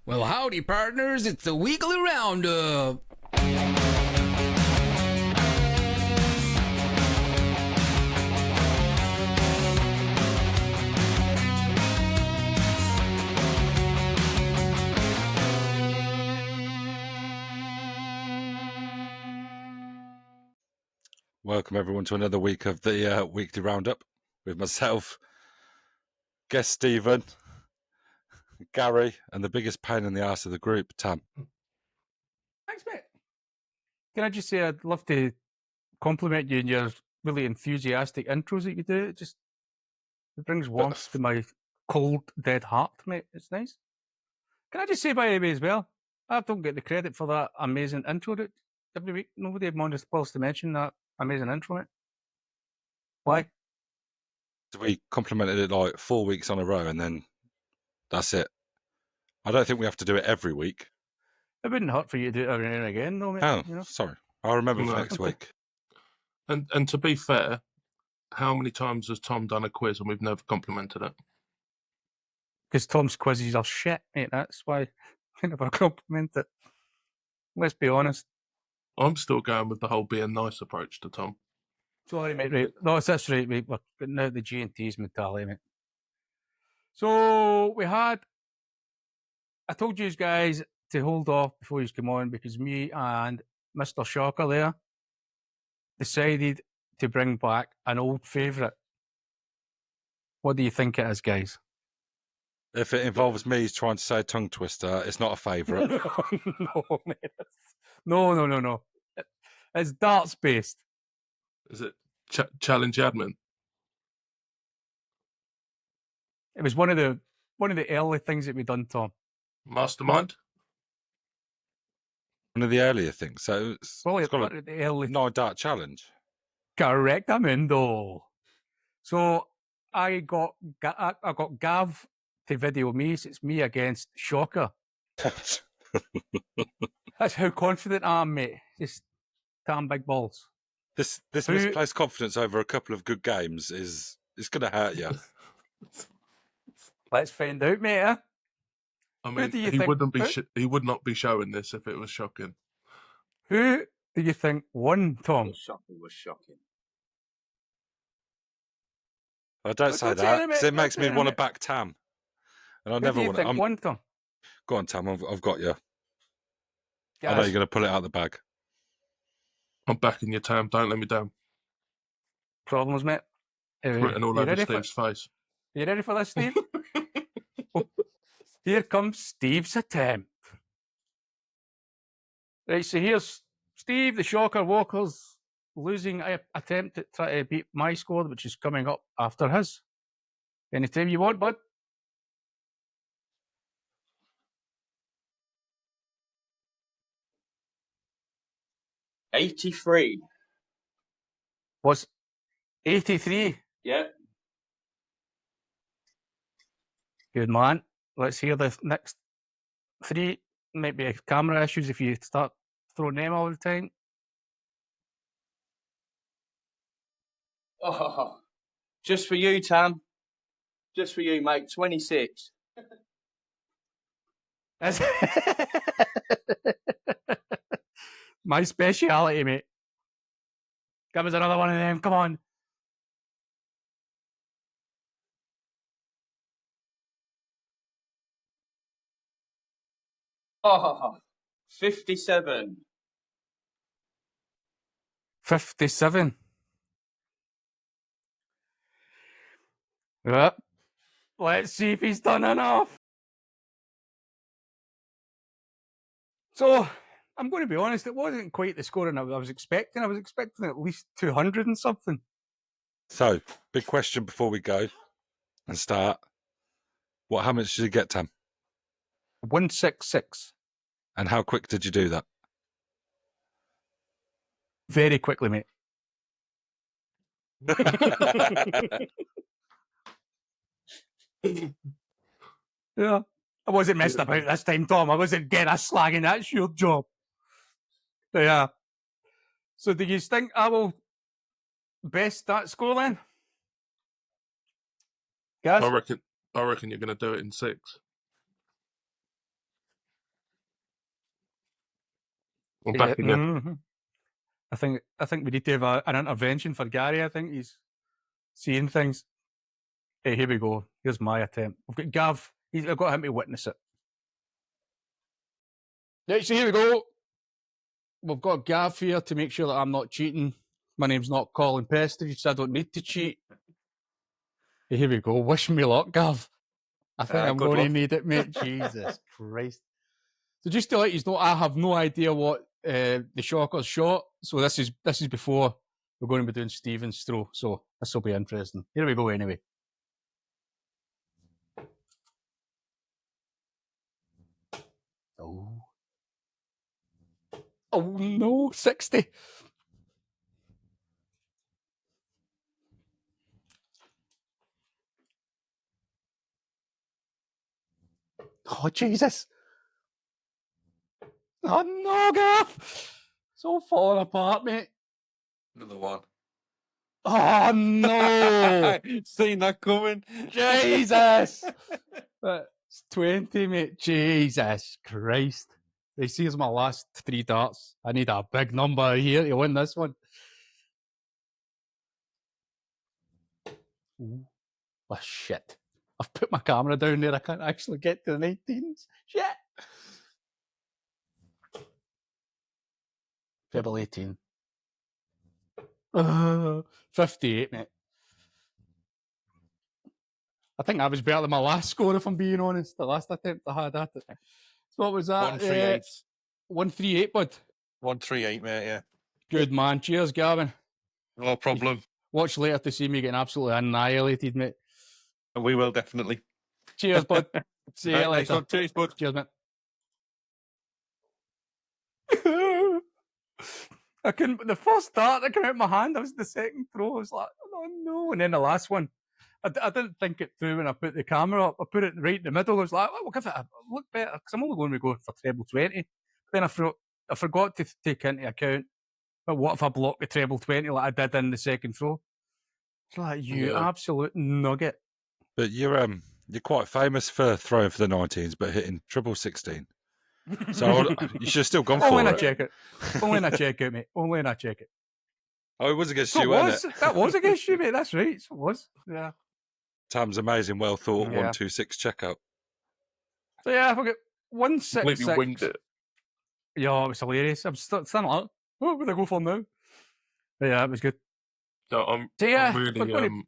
Well, howdy, partners. It's the weekly roundup. Welcome everyone to another week of the weekly roundup with myself, guest Stephen, Gary, and the biggest pain in the arse of the group, Tam. Thanks, mate. Can I just say I'd love to compliment you on your really enthusiastic intros that you do. It brings warmth to my cold, dead heart, mate. It's nice. Can I just say, by the way, as well, I don't get the credit for that amazing intro that every week. Nobody is supposed to mention that amazing intro, mate. Why? We complimented it like 4 weeks on a row, and then that's it. I don't think we have to do it every week. It wouldn't hurt for you to do it every now and again, though, mate. Oh, you know? sorry. I'll remember for next week. And to be fair, how many times has Tom done a quiz and we've never complimented it? Because Tom's quizzes are shit, mate. That's why I never compliment it. Let's be honest. I'm still going with the whole being nice approach to Tom. Sorry, mate. Right. No, that's right, mate. We're getting out the G&T's mentality, mate. So I told you guys to hold off before you come on because me and Mr. Shocker there decided to bring back an old favourite. What do you think it is, guys? If it involves me trying to say a tongue twister, it's not a favourite. No, mate. No. It's darts based. Is it Challenge Admin? It was one of the early things that we done, Tom. Mastermind? One of the earlier things. So it's got the early 9 dart challenge. Correct, Amundo. So I got Gav to video me. So it's me against Shocker. That's how confident I am, mate. Just damn big balls. This misplaced confidence over a couple of good games is going to hurt you. Let's find out, mate. Eh? I mean, he would not be showing this if it was shocking. Who do you think won, Tom? Shocking was shocking. I don't say that because it makes me want to back Tam, and I never want to. Won, Tom? Go on, Tam. I've got you. Yes. I know you're going to pull it out of the bag. I'm backing your Tam. Don't let me down. Problems, mate. Written all over Steve's face. You ready for this, Steve? Here comes Steve's attempt. Right, so here's Steve, the Shocker Walker's losing attempt at trying to beat my score, which is coming up after his. Anytime you want, bud. $83. Was 83? Yeah. Good man. Let's hear the next 3. Might be camera issues if you start throwing them all the time. Oh, just for you, Tam. Just for you, mate. 26. My speciality, mate. Give us another one of them. Come on. Oh, 57. 57. Yep. Let's see if he's done enough. So, I'm going to be honest, it wasn't quite the scoring I was expecting. I was expecting at least 200 and something. So, big question before we go and start. How much did you get, Tam? 166. And how quick did you do that? Very quickly, mate. Yeah. I wasn't messed about this time, Tom. I wasn't getting a slagging. That's your job. Yeah. So do you think I will best that score then? Guys? I reckon you're going to do it in 6. I'm back again. mhm. I think we need to have an intervention for Gary. I think he's seeing things. Hey, here we go. Here's my attempt. I've got Gav. I've got him to witness it. Right, so here we go. We've got Gav here to make sure that I'm not cheating. My name's not Colin Pestridge, so I don't need to cheat. Hey, here we go. Wish me luck, Gav. I think I'm good going to luck. need it, mate. Jesus Christ. So just to let you know, I have no idea what the shocker's shot. So this is before we're going to be doing Stephen's throw. So this will be interesting. Here we go anyway. Oh. Oh no, 60. Oh Jesus. Oh no, Gav. It's all falling apart, mate. Another one. Oh no. Seen that coming. Jesus. It's 20, mate. Jesus Christ. They see as my last 3 darts. I need a big number here to win this one. Ooh. Oh, shit. I've put my camera down there. I can't actually get to the 19s. Shit. Treble 18. 58, mate. I think that was better than my last score, if I'm being honest. The last attempt I had at it. So what was that? 138. 138, bud. 138, mate, yeah. Good man. Cheers, Gavin. No problem. Watch later to see me getting absolutely annihilated, mate. We will definitely. Cheers, bud. See you Right, nice later. one. Cheers, bud. Cheers, mate. I couldn't. The first dart that came out of my hand, that was the second throw. I was like, oh no. And then the last one, I didn't think it through when I put the camera up. I put it right in the middle. I was like, we'll give it a look better because I'm only going to go for treble 20. Then I forgot to take into account, but what if I block the treble 20 like I did in the second throw? It's like, you absolute nugget. But you're quite famous for throwing for the 19s, but hitting triple 16. So you should have still gone Only for when I it. check it. Only when I check it, mate. Only when I check it. Oh, it was against So you, it wasn't was. it? That was against you, mate. That's right. So it was. Yeah. Tam's amazing, well thought Yeah. 126 checkout. So yeah, I forget Completely 166. winged it. Yeah, it was hilarious. I'm standing like, what would I go for now? But yeah, it was good. So I'm Yeah, really we're gonna-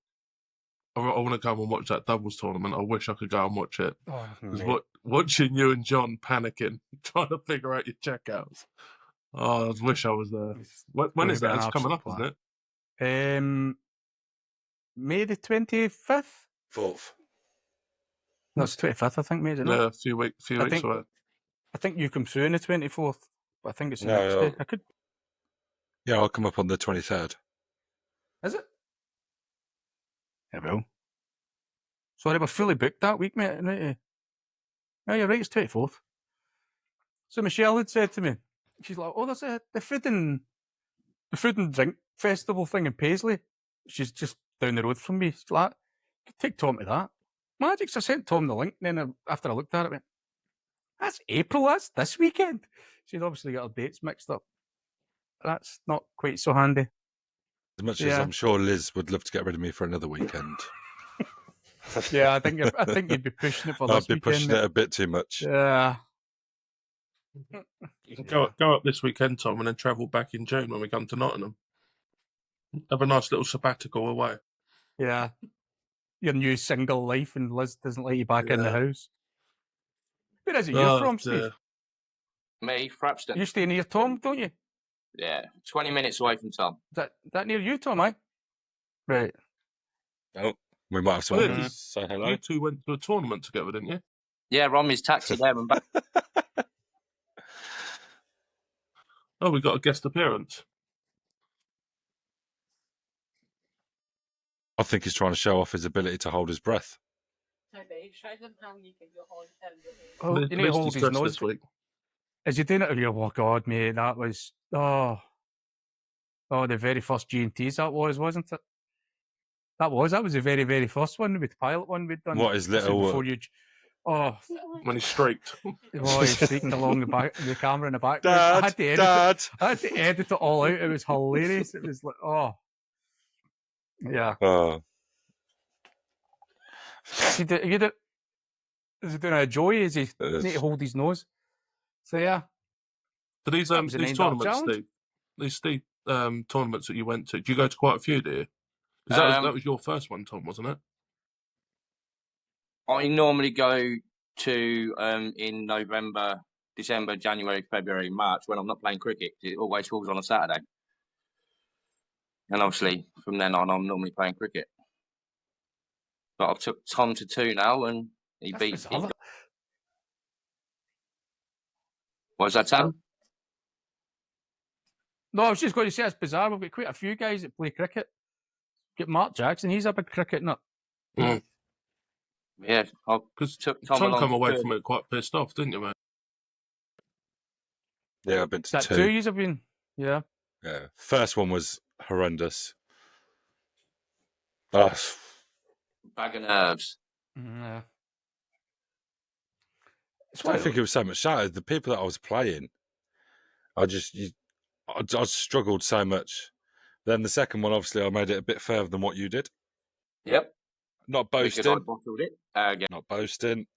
I want to go and watch that doubles tournament. I wish I could go and watch it. Oh, Because mate. watching you and John panicking, trying to figure out your checkouts. Oh, I wish I was there. When gonna is be that? an It's coming up, absolute isn't it? May the 25th? 4th. No, it's 25th, I think, mate, isn't it? Yeah, a few weeks think- away. I think you come through on the 24th, but I think it's the No, next no. day. I could. Yeah, I'll come up on the 23rd. Is it? It will. Sorry, we're fully booked that week, mate. Right? No, you're right, it's 24th. So Michelle had said to me, she's like, oh, there's the food and drink festival thing in Paisley. She's just down the road from me. She's like, take Tom to that. Magic. So I sent Tom the link, and then after I looked at it, I went, that's April, that's this weekend. She'd obviously got her dates mixed up. That's not quite so handy. As much as Yeah. I'm sure Liz would love to get rid of me for another weekend. Yeah, I think you'd be pushing it for this I'd be weekend. pushing mate. it a bit too much. Yeah. You can go up this weekend, Tom, and then travel back in June when we come to Nottingham. Have a nice little sabbatical away. Yeah. Your new single life, and Liz doesn't let you back in the Yeah. house. Where is it Oh, you're from, Steve? dear. Me, Frapston. You stay near Tom, don't you? Yeah, 20 minutes away from Tom. Is that near you, Tom, eh? Right. Oh, we might have Well, someone yeah, say hello. You two went to a tournament together, didn't you? Yeah, Romney's taxi there and back. Oh, we got a guest appearance. I think he's trying to show off his ability to hold his breath. Oh, you need to Liz hold his distressed nose. this week. Is he doing it? Oh, God, mate, that was... Oh, the very first G&Ts that was, wasn't it? That was the very, very first one, with the pilot one we'd done. What is This is little... before you... Oh, when he streaked. oh, he streaked along the back, the camera in the background. Dad, I had to edit Dad. it. I had to edit it all out. It was hilarious. It was like, oh, yeah. Oh, Is he doing a Joey? Is he it need is. to hold his nose? So yeah, So these That was an these $9 tournaments, challenge. Steve, tournaments that you went to, do you go to quite a few, do you? Because that was your first one, Tom, wasn't it? I normally go to in November, December, January, February, March when I'm not playing cricket. It always falls on a Saturday. And obviously, from then on, I'm normally playing cricket. But I've took Tom to 2 now, and he That's beat. bizarre. What was that, Tom? No, I was just going to say it's bizarre. We've got quite a few guys that play cricket. Get Mark Jackson. He's a big cricket nut. Yeah, I Because took Tom Tom along come to away 2. from it quite pissed off, didn't you, mate? Yeah, I've been to That 2 two. years have been. Yeah. Yeah, first one was horrendous. Oh, Bag of nerves. Yeah. It's I don't what think it was so much that. The people that I was playing, I struggled so much. Then the second one, obviously, I made it a bit further than what you did. Yep. Not Because I boasting. bottled it. Yeah. Not boasting.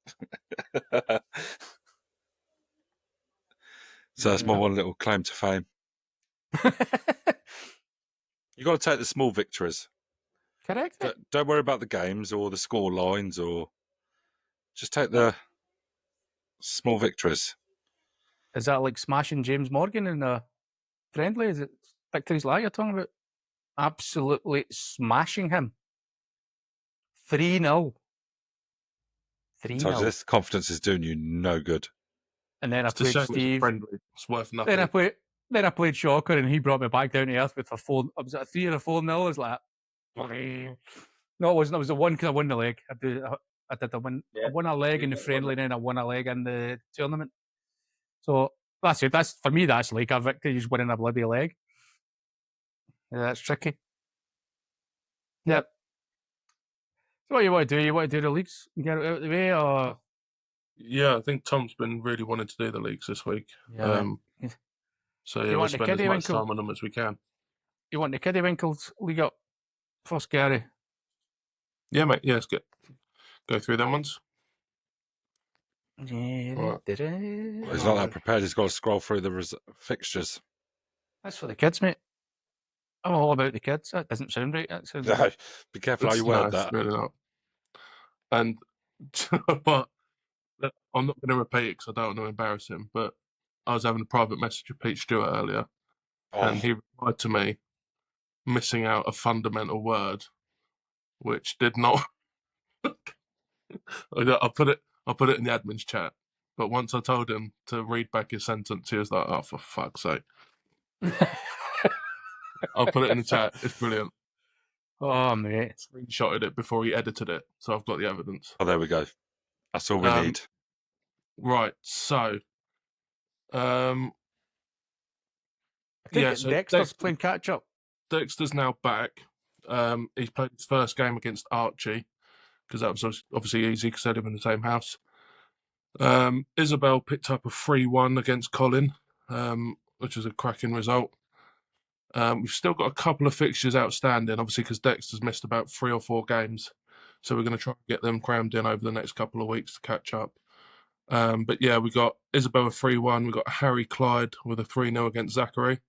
So that's my one little claim to fame. You got to take the small victories. Correct. Don't worry about the games or the score lines, or just take the small victories. Is that like smashing James Morgan in a friendly? Is it victories like you're talking about? Absolutely smashing him. 3-0. So 3-0. this confidence is doing you no good. And then I It's a played shame it's Steve. friendly. It's worth nothing. Then I played Shocker, and he brought me back down to earth with a 4. Was it a 3 or a 4-0? I was like, no, it wasn't. It was a 1 because I won the leg. I did a win. I won a leg in the friendly, and then I won a leg in the tournament. So that's it. That's for me. That's like a victory. Just winning a bloody leg. Yeah, that's tricky. Yep. So what you want to do? You want to do the leagues and get it out of the way, or Yeah, I think Tom's been really wanting to do the leagues this week. Yeah, So You yeah, we'll want the spend as kiddie much winkle? time on them as we can. you want the Kiddie Winkles league up first, Gary? Yeah, mate. Yeah, let's go through them ones. Well, he's not that prepared. He's got to scroll through the fixtures. That's for the kids, mate. I'm all about the kids. That doesn't sound right. That sounds No, be careful how you word it's that. really not. And but I'm not going to repeat it because I don't want to embarrass him. But I was having a private message with Pete Stewart earlier, and he replied to me, missing out a fundamental word, which did not. I put it in the admin's chat, but once I told him to read back his sentence, he was like, "Oh, for fuck's sake!" I'll put it in the chat. It's brilliant. Oh, mate. Screenshotted it before he edited it, so I've got the evidence. Oh, there we go. That's all we need. Right, so, I think so Dexter's playing catch up. Dexter's now back. He's played his first game against Archie because that was obviously easy because they live in the same house. Isabel picked up a 3-1 against Colin, which was a cracking result. We've still got a couple of fixtures outstanding, obviously, because Dexter's missed about 3 or 4 games. So we're going to try and get them crammed in over the next couple of weeks to catch up. But yeah, we got Isabel a 3-1. We got Harry Clyde with a 3-0 against Zachary.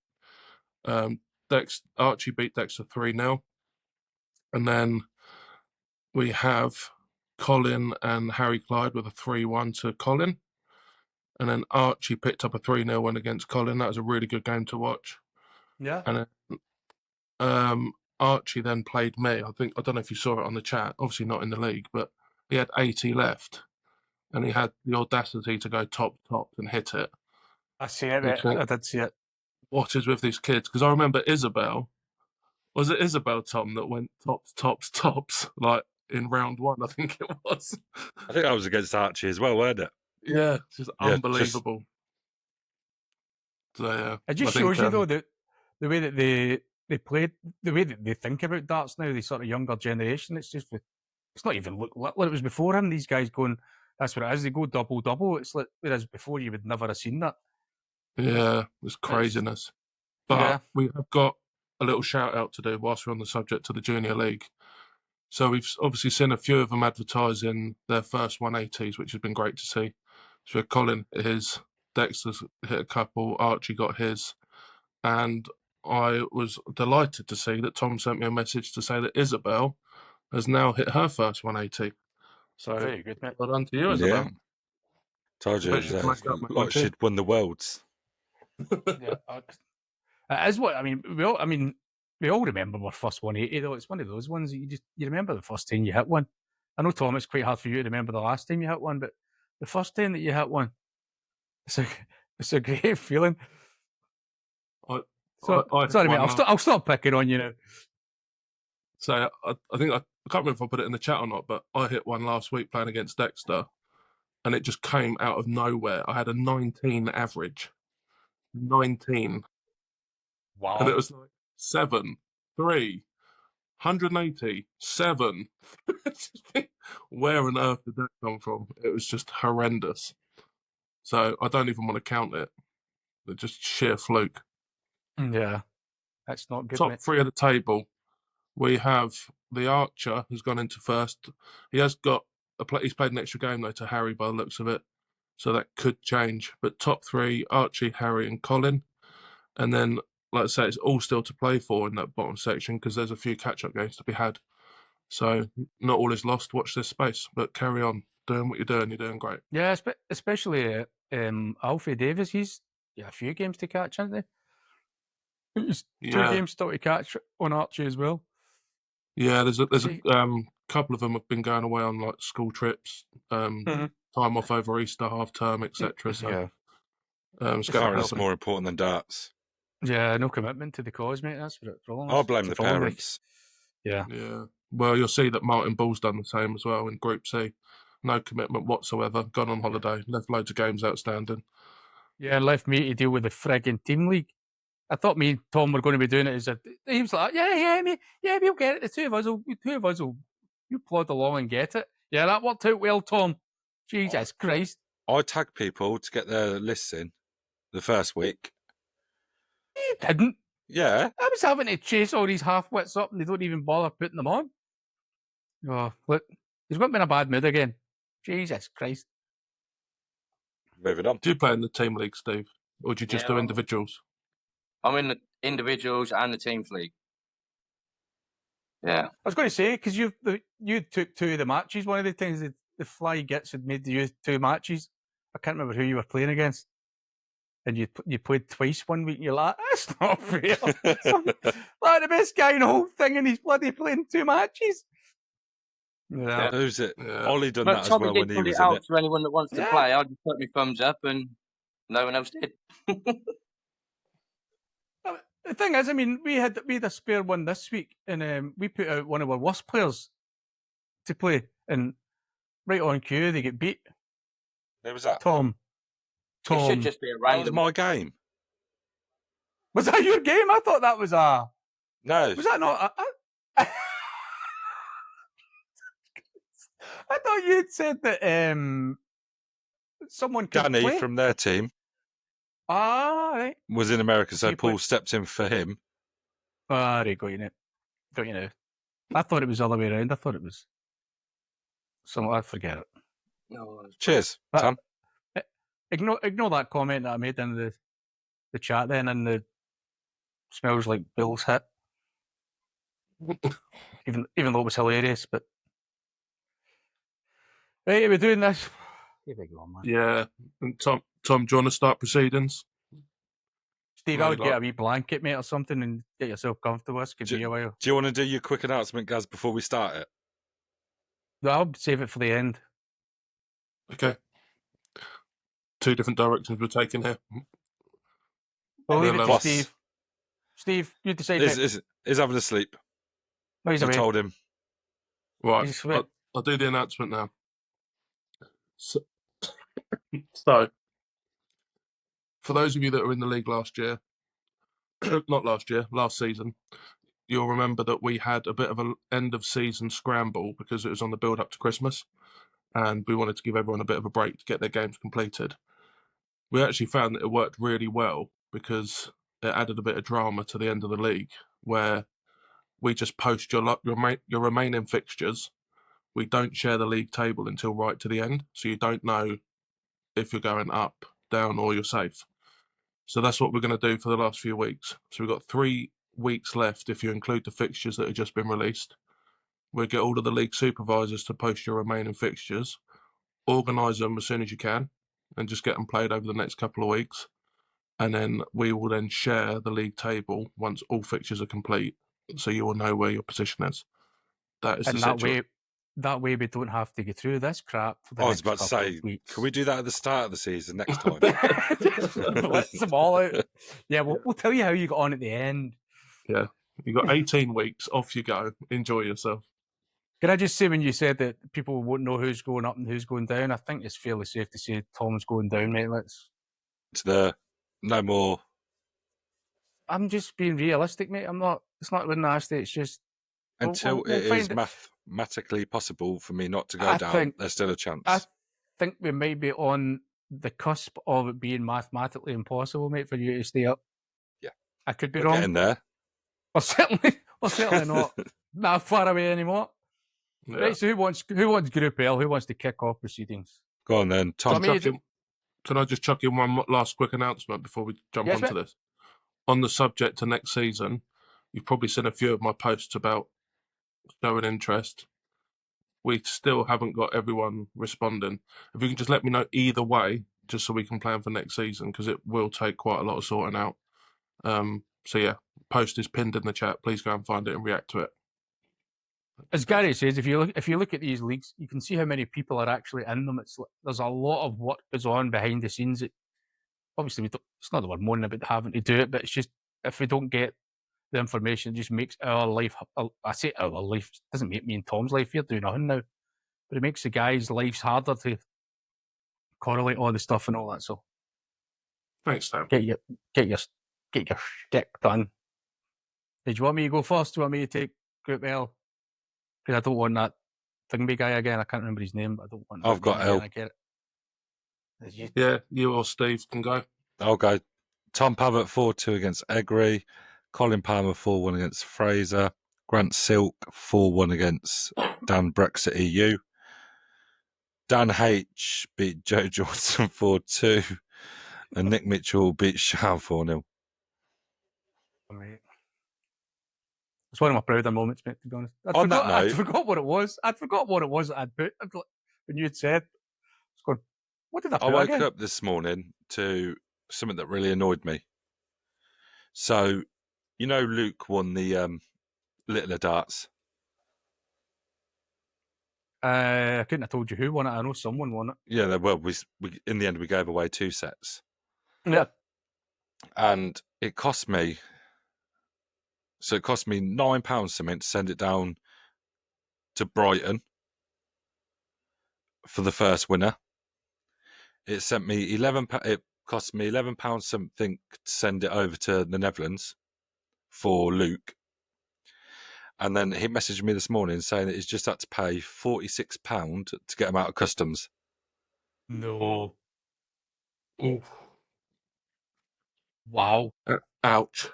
Archie beat Dexter 3-0. And then we have Colin and Harry Clyde with a 3-1 to Colin. And then Archie picked up a 3-0 win against Colin. That was a really good game to watch. Yeah. And then Archie then played me. I don't know if you saw it on the chat. Obviously not in the league, but he had 80 left, and he had the audacity to go top and hit it. I see it, mate. I did see it. What is with these kids? Because I remember Isabel. Was it Isabel, Tom, that went tops like in round 1? I think it was. I think that was against Archie as well, weren't it? Yeah, it's just unbelievable. So yeah, It just shows you though that the way that they played, the way that they think about darts now, the sort of younger generation. It's just, it's not even look like it was before him. These guys going, That's what it is. They go double. It's like, whereas before you would never have seen that. Yeah, it's craziness. But Yeah. we have got a little shout out to do whilst we're on the subject of the Junior League. So we've obviously seen a few of them advertising their first 180s, which has been great to see. So Colin hit his, Dexter's hit a couple, Archie got his, and I was delighted to see that Tom sent me a message to say that Isabel has now hit her first 180. So Very good, mate. well done to you, Isabel. Yeah. Told you, Bet it she was, can make that, mate, like won't she? she'd won the worlds. Yeah, it is what I mean. We all remember our first 180 though. It's one of those ones that you remember the first time you hit one. I know, Tom, it's quite hard for you to remember the last time you hit one, but the first time that you hit one, it's a great feeling. Sorry, mate. I'll stop picking on you now. So I think I can't remember if I put it in the chat or not, but I hit one last week playing against Dexter, and it just came out of nowhere. I had a 19 average. 19. Wow. And it was like 7, 3, 180, 7. Where on earth did that come from? It was just horrendous. So I don't even want to count it. It's just sheer fluke. Yeah, that's not good, Top mate. 3 of the table. We have the Archer, who's gone into first. He has got he's played an extra game though to Harry by the looks of it, so that could change. But top 3: Archie, Harry, and Colin. And then, like I say, it's all still to play for in that bottom section because there's a few catch-up games to be had. So not all is lost. Watch this space, but carry on doing what you're doing. You're doing great. Yeah, especially Alfie Davis. He's a few games to catch, hasn't he? There's 2 games still to catch on Archie as well. Yeah, there's a couple of them have been going away on like school trips, time off over Easter, half term, etc. So Yeah. Apparently, it's more important than darts. Yeah, no commitment to the cause, mate. That's what it's wrong. I'll blame the parents. Yeah. Yeah. Well, you'll see that Martin Ball's done the same as well in Group C. No commitment whatsoever. Gone on holiday. Left loads of games outstanding. Yeah, and left me to deal with the frigging team league. I thought me and Tom were going to be doing it as he was like, yeah, we'll get it. The two of us will you plod along and get it. Yeah, that worked out well, Tom. Jesus Christ. I tag people to get their lists in the first week. You didn't. Yeah. I was having to chase all these half-wits up and they don't even bother putting them on. Oh, look, he's got me in a bad mood again. Jesus Christ. Moving on. Do you play in the team league, Steve? Or do you just do individuals? I'm in the individuals and the teams league. Yeah. I was going to say, because you took 2 of the matches. One of the things that the Fly Gits had made you 2 matches. I can't remember who you were playing against. And you played twice one week and you're like, that's not fair. Like the best guy in the whole thing and he's bloody playing 2 matches. Yeah. Who's it? Yeah. Ollie done But that as Tommy well did when he put was it in out it. to anyone that wants to play. I just put my thumbs up and no one else did. The thing is, I mean, we had a spare one this week and we put out one of our worst players to play and right on cue they get beat. Who was that? Tom. It should just be a That was random. my game. Was that your game? I thought that was a... No. Was that not a... I thought you had said that someone could Danny play. from their team Right. was in America, so You Paul played- stepped in for him. Right, got you now. Got you now. I thought it was the other way around. I thought it was... I forget it. No, Cheers, But- Tom. Ignore that comment that I made in the chat then and the smells like Bill's hit. even though it was hilarious, but right, we're doing this. Here we go, man. Yeah. And Tom, do you want to start proceedings? Steve, Right, I would get like- a wee blanket, mate, or something, and get yourself comfortable. This could be a while. Do you want to do your quick announcement, Gaz, before we start it? No, I'll save it for the end. Okay. 2 different directions we're taking here. We'll leave it to boss. Steve. Steve, you decide. Is having a sleep. No, he's I away. told him. Right. He's away. I'll do the announcement now. So, for those of you that were in the league last year, last season, you'll remember that we had a bit of an end of season scramble because it was on the build up to Christmas. and we wanted to give everyone a bit of a break to get their games completed. We actually found that it worked really well because it added a bit of drama to the end of the league, where we just post your remaining fixtures. We don't share the league table until right to the end, so you don't know if you're going up, down, or you're safe. So that's what we're going to do for the last few weeks. So we've got 3 weeks left if you include the fixtures that have just been released. We'll get all of the league supervisors to post your remaining fixtures, organise them as soon as you can, and just get them played over the next couple of weeks. And then we will then share the league table once all fixtures are complete, so you will know where your position is. That is And the that situation. way we don't have to go through this crap for the I was next about to couple say, of weeks. can we do that at the start of the season next time? Just blitz them all out. Yeah, we'll tell you how you got on at the end. Yeah, you've got 18 weeks. Off you go. Enjoy yourself. Can I just say, when you said that people won't know who's going up and who's going down, I think it's fairly safe to say Tom's going down, mate. It's the no more. I'm just being realistic, mate. It's not really nasty. It's just Until we'll it is find mathematically possible for me not to go I down, think- there's still a chance. I think we might be on the cusp of it being mathematically impossible, mate, for you to stay up. Yeah. I could be We're wrong. getting there. We're certainly not that far away anymore. Yeah. Right, so who wants Group L? Who wants to kick off proceedings? Go on then, So, I Tom. mean, Can I just chuck in one last quick announcement before we jump Yes, onto mate. this? On the subject to next season, you've probably seen a few of my posts about showing interest. We still haven't got everyone responding. If you can just let me know either way, just so we can plan for next season, because it will take quite a lot of sorting out. So yeah, post is pinned in the chat. Please go and find it and react to it. as Gary says, if you look at these leagues, you can see how many people are actually in them. There's a lot of what goes on behind the scenes. Obviously, it's not that we're moaning about having to do it, but it's just, if we don't get the information, it just makes our life. I say our life, it doesn't make me and Tom's life here do nothing now, but it makes the guys' lives harder to correlate all the stuff and all that. So Thanks, Sam. get your shtick done. Did you want me to go first? Do you want me to take Group L? Because I don't want that thingy guy again. I can't remember his name, but I don't want. I've that got guy L. again. I get it. Did you? Yeah, you or Steve can go. I'll go. Tom Pavitt 4-2 against Egri. Colin Palmer 4-1 against Fraser. Grant Silk 4-1 against Dan Brexit EU. Dan H beat Joe Johnson 4-2. And Nick Mitchell beat Shah 4-0. Mate. It's one of my prouder moments, mate, to be honest. On that I note- forgot what it was. I'd forgot what it was that I'd put when you had said. I was going, what did I I put woke again? up this morning to something that really annoyed me. So, you know, Luke won the Littler Darts. I couldn't have told you who won it. I know someone won it. Yeah, well, we in the end we gave away 2 sets, Yeah. and it cost me. So it cost me £9 something to send it down to Brighton for the first winner. It sent me It cost me £11 something to send it over to the Netherlands for Luke. And then he messaged me this morning saying that he's just had to pay £46 to get him out of customs. No. Ooh, Wow. ouch.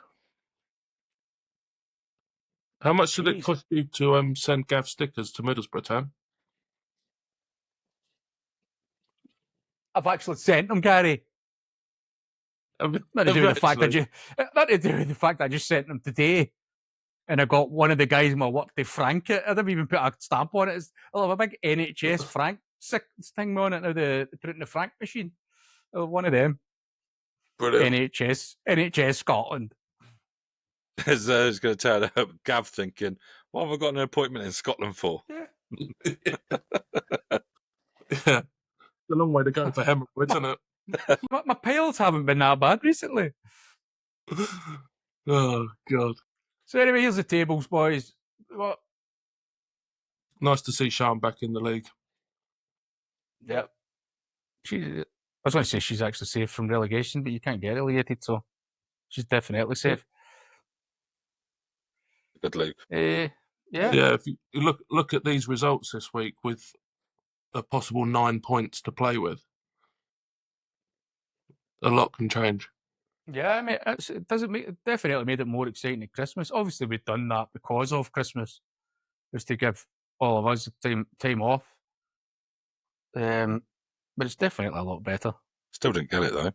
How much did it Jeez. cost you to send Gav stickers to Middlesbrough Town? I've actually sent them, Gary. Not to do with the fact that I just sent them today, and I got one of the guys in my work to frank it. I didn't even put a stamp on it. I'll have a big NHS frank thing on it now. They put it in the frank machine. One of them. Brilliant. NHS Scotland. As it's going to turn up, Gav thinking, what have I got an appointment in Scotland for? Yeah. It's a long way to go for hemorrhoids, isn't it? My piles haven't been that bad recently. Oh, God. So anyway, here's the tables, boys. What? Nice to see Sean back in the league. Yep. I was going to say she's actually safe from relegation, but you can't get relegated, so she's definitely safe. Good Luke. Yeah. Yeah, if you look at these results this week with a possible 9 points to play with. A lot can change. Yeah, I mean, it definitely made it more exciting at Christmas. Obviously, we've done that because of Christmas, just to give all of us time off. But it's definitely a lot better. Still didn't get it though.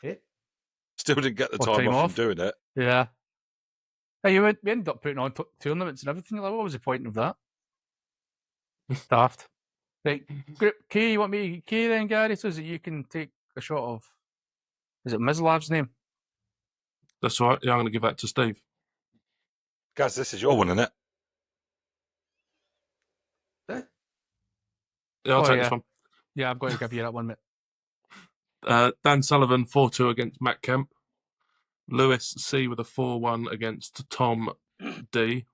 Eh? Still didn't get the What, time time off off? from doing it. Yeah. Hey, we ended up putting on tournaments and everything. Like, what was the point of that? Daft. Right, Group K, you want me K then, Gary, so that you can take a shot of, is it Mislav's name? That's all right. Yeah, I'm going to give that to Steve. Guys, this is your one, isn't it? Yeah, I'll Oh, take yeah. this one. Yeah, I've got to give you that one, mate. Dan Sullivan 4-2 against Matt Kemp. Lewis C with a 4-1 against Tom D.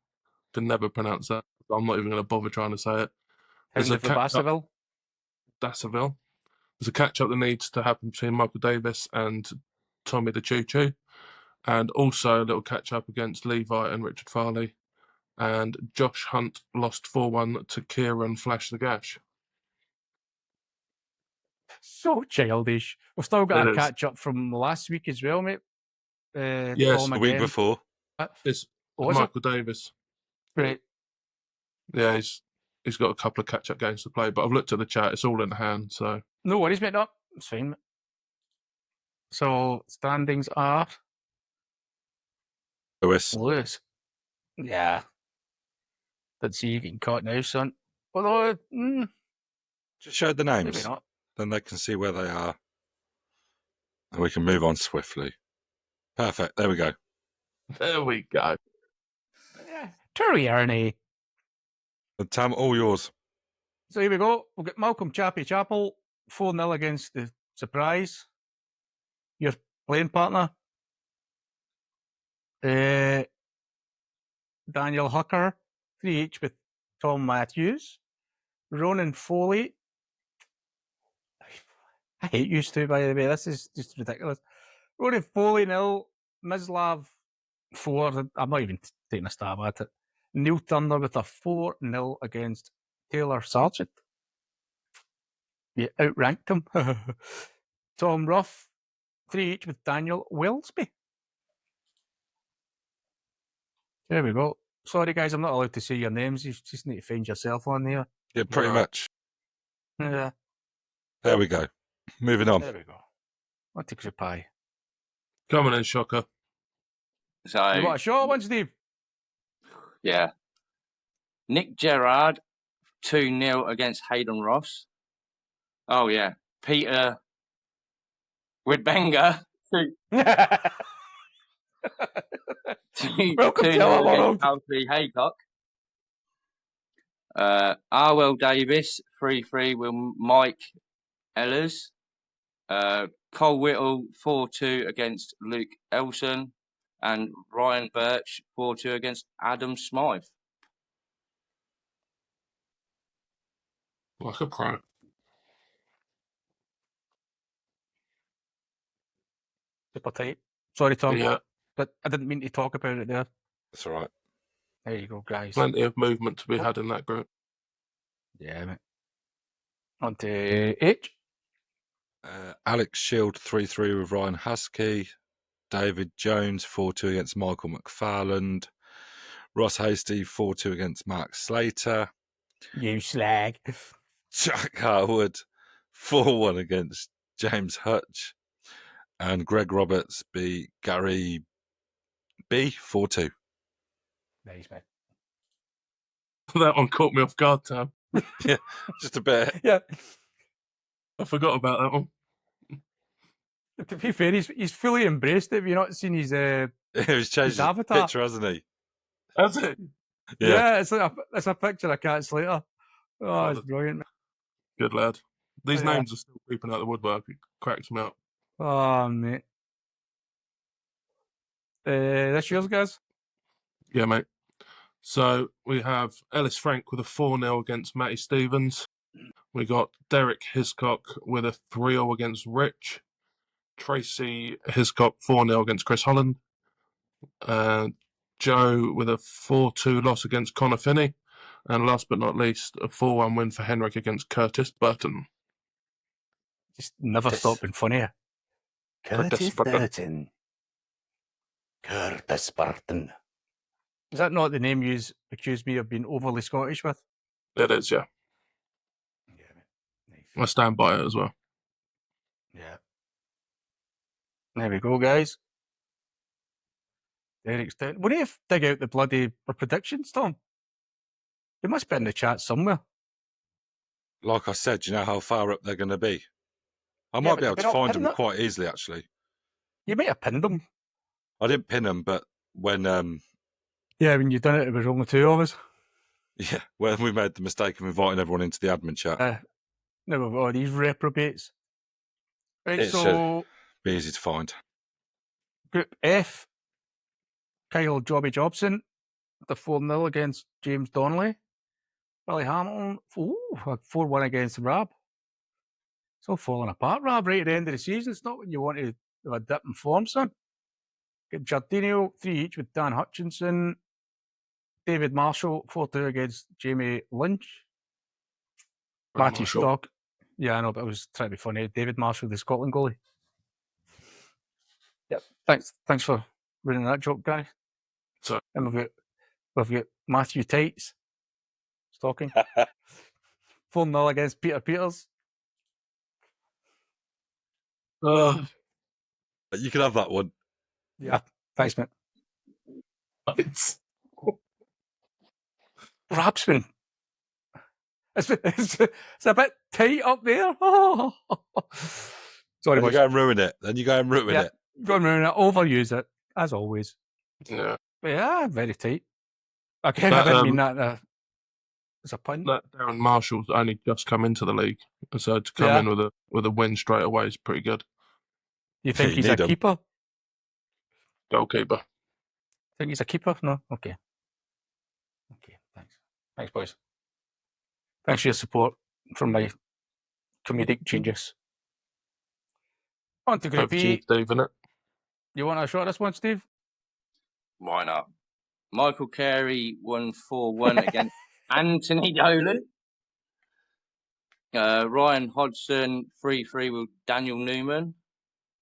Can never pronounce that. I'm not even going to bother trying to say it. Hound of the Baskerville. Dassaville. There's a catch-up that needs to happen between Michael Davis and Tommy the Choo Choo. And also a little catch-up against Levi and Richard Farley. And Josh Hunt lost 4-1 to Kieran Flash the Gash. So childish. We've still got It a is. catch up from last week as well, mate. Yes, Tom The week again. before. It's Oh, was it? Michael Davis. Right. Yeah, he's got a couple of catch-up games to play, but I've looked at the chat. It's all in hand, so... No worries, mate. No, it's fine. Mate. So standings are Lewis. Yeah. Didn't see you getting caught now, son. Although, Just show the maybe names. not. Then they can see where they are. And we can move on swiftly. Perfect. There we go. There we go. Yeah. Terry Ernie. And Tam, all yours. So here we go. We'll get Malcolm Chappie Chapel 4-0 against the Surprise. Your playing partner. Daniel Hucker 3 each with Tom Matthews. Ronan Foley. I hate you two, by the way. This is just ridiculous. Ronan Foley 0. Mislav 4. I'm not even taking a stab at it. Neil Turner with a 4-0 against Taylor Sargent. You outranked him. Tom Ruff 3 each with Daniel Wellesby. There we go. Sorry, guys, I'm not allowed to say your names. You just need to find yourself on there. Yeah, pretty Right. much. Yeah. There we go. Moving on. There we go. What takes a pie? Coming in, Shocker. So, You want a short one, Steve? yeah. Nick Gerrard, 2-0 against Hayden Ross. Oh, yeah. Peter Widbenga, 2 Welcome to 2-0 our against world. Alfie Haycock. Arwell Davis, 3-3 with Mike Ellers. Cole Whittle, 4-2 against Luke Elson. And Ryan Birch, 4-2 against Adam Smythe. Like a pro. Super tight. Sorry, Tom. Yeah, But I didn't mean to talk about it there. That's all right. There you go, guys. plenty of movement to be had in that group. Yeah, mate. On to H. Alex Shield 3-3 with Ryan Husky. David Jones 4-2 against Michael McFarland. Ross Hasty 4-2 against Mark Slater. You slag. Jack Harwood 4-1 against James Hutch. And Greg Roberts beat Gary B 4-2. Nice, mate. That one caught me off guard, Tam. Just a bit. Yeah. I forgot about that one. To be fair, he's fully embraced it. Have you not seen his He's changed his avatar? picture, hasn't he? That's it. Yeah, it's a picture of Cat Slater. Oh, Oh, it's brilliant. Good lad. These Yeah. names are still creeping out the woodwork. It cracks me up. Oh, mate. That's yours, guys? Yeah, mate. So we have Ellis Frank with a 4-0 against Matty Stevens. We got Derek Hiscock with a 3-0 against Rich. Tracy Hiscock 4-0 against Chris Holland. Joe with a 4-2 loss against Connor Finney. And last but not least, a 4-1 win for Henrik against Curtis Burton. Just never stop being funny. Curtis Burton. Curtis Burton. Is that not the name you accused me of being overly Scottish with? It is, yeah. Yeah, I stand by it as well. yeah. There we go, guys. Derek's down. What do you dig out the bloody predictions, Tom? They must be in the chat somewhere. Like I said, you know how far up they're going to be. I Yeah, might but be able they're to not find pinned them up. quite easily, actually. You might have pinned them. I didn't pin them, but when Yeah, when you done it, it was only two of us. yeah, when we made the mistake of inviting everyone into the admin chat, Now we've got all these reprobates. Right, it so should be easy to find. Group F, Kyle Jobby Jobson, the 4-0 against James Donnelly. Billy Hamilton, 4-1 against Rab. It's all falling apart, Rab, right at the end of the season. It's not when you want to have a dip in form, son. Get Giardino, 3 each with Dan Hutchinson. David Marshall, 4-2 against Jamie Lynch. Matthew Marshall. Stock. Yeah, I know, but I was trying to be funny. David Marshall, the Scotland goalie. Yep. Thanks for ruining that joke, guy. Sorry. And we've got Matthew Tights. Stalking. 4-0 against Peter Peters. You can have that one. Yeah. Thanks, mate. It's Rapsman. It's a bit tight up there. Oh. Sorry, Then you boys. go and ruin it. Then you go and ruin Yeah. it. Go on, ruin it. Overuse it, as always. yeah. But yeah, very tight. Again, I That, didn't mean that as a pun. That Darren Marshall's only just come into the league, so to come Yeah. in with a win straight away is pretty good. You think You he's a need 'em. keeper? Goalkeeper. Think he's a keeper? No? Okay. Okay, thanks. Thanks, boys. Thanks for your support from my comedic genius. On to Group Over to you, E. Steve, innit? You want a shot of this one, Steve? Why not? Michael Carey won 4-1 against Anthony Dolan. Ryan Hodgson 3-3 with Daniel Newman.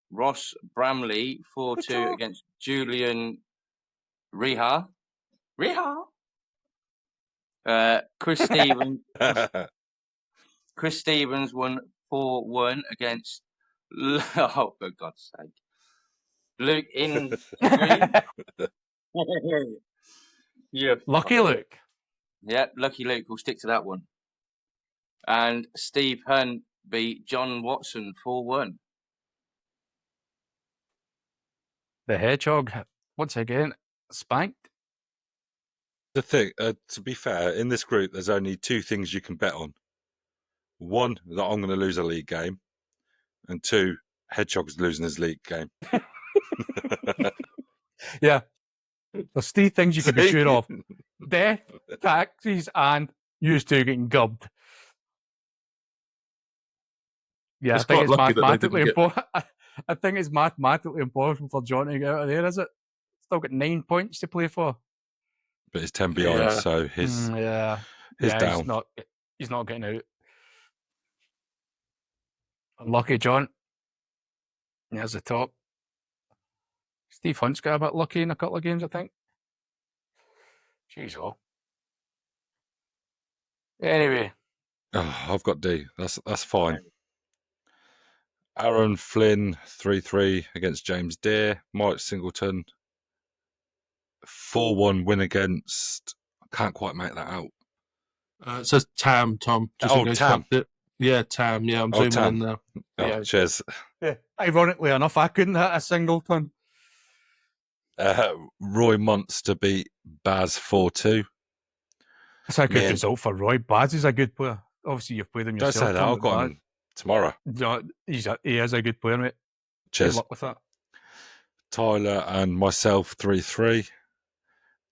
Ross Bramley 4-2 against Julian Riha. Chris Stevens. Chris Stevens won 4-1 against. Oh, for God's sake! Luke in. Yeah. Lucky Luke. Yeah, Lucky Luke will stick to that one. And Steve Hunt beat John Watson 4-1. The Hedgehog, once again, spanked. The thing, to be fair, in this group, there's only 2 things you can bet on. 1, that I'm going to lose a league game, and 2, Hedgehog's losing his league game. Yeah. There's 3 things you can be sure of. Death, taxes, and you two getting gubbed. Yeah, It's I think quite it's lucky that they mathematically didn't get- important. I think it's mathematically impossible for John to get out of there, is it? Still got 9 points to play for. But he's 10 behind, Yeah. so his Yeah. down. He's not getting out. Unlucky, John. There's the top. Steve Hunt's got a bit lucky in a couple of games, I think. Jeez, oh. Anyway, Oh, I've got D. That's fine. Aaron Flynn 3-3 against James Deere. Mike Singleton 4-1 win against. I can't quite make that out. It says Tam, Tom. Just in case you Tam. fucked it. Yeah, Tam. Yeah, I'm Oh, zooming Tam. in now. Oh, Yeah. cheers. yeah. Ironically enough, I couldn't hit a Singleton. Roy Monster beat Baz 4-2. That's a good Man. result for Roy. Baz is a good player. Obviously, you've played him Don't yourself. say that. Tom, I've got but him tomorrow. No, he is a good player, mate. Good Cheers. luck with that. Tyler and myself 3-3.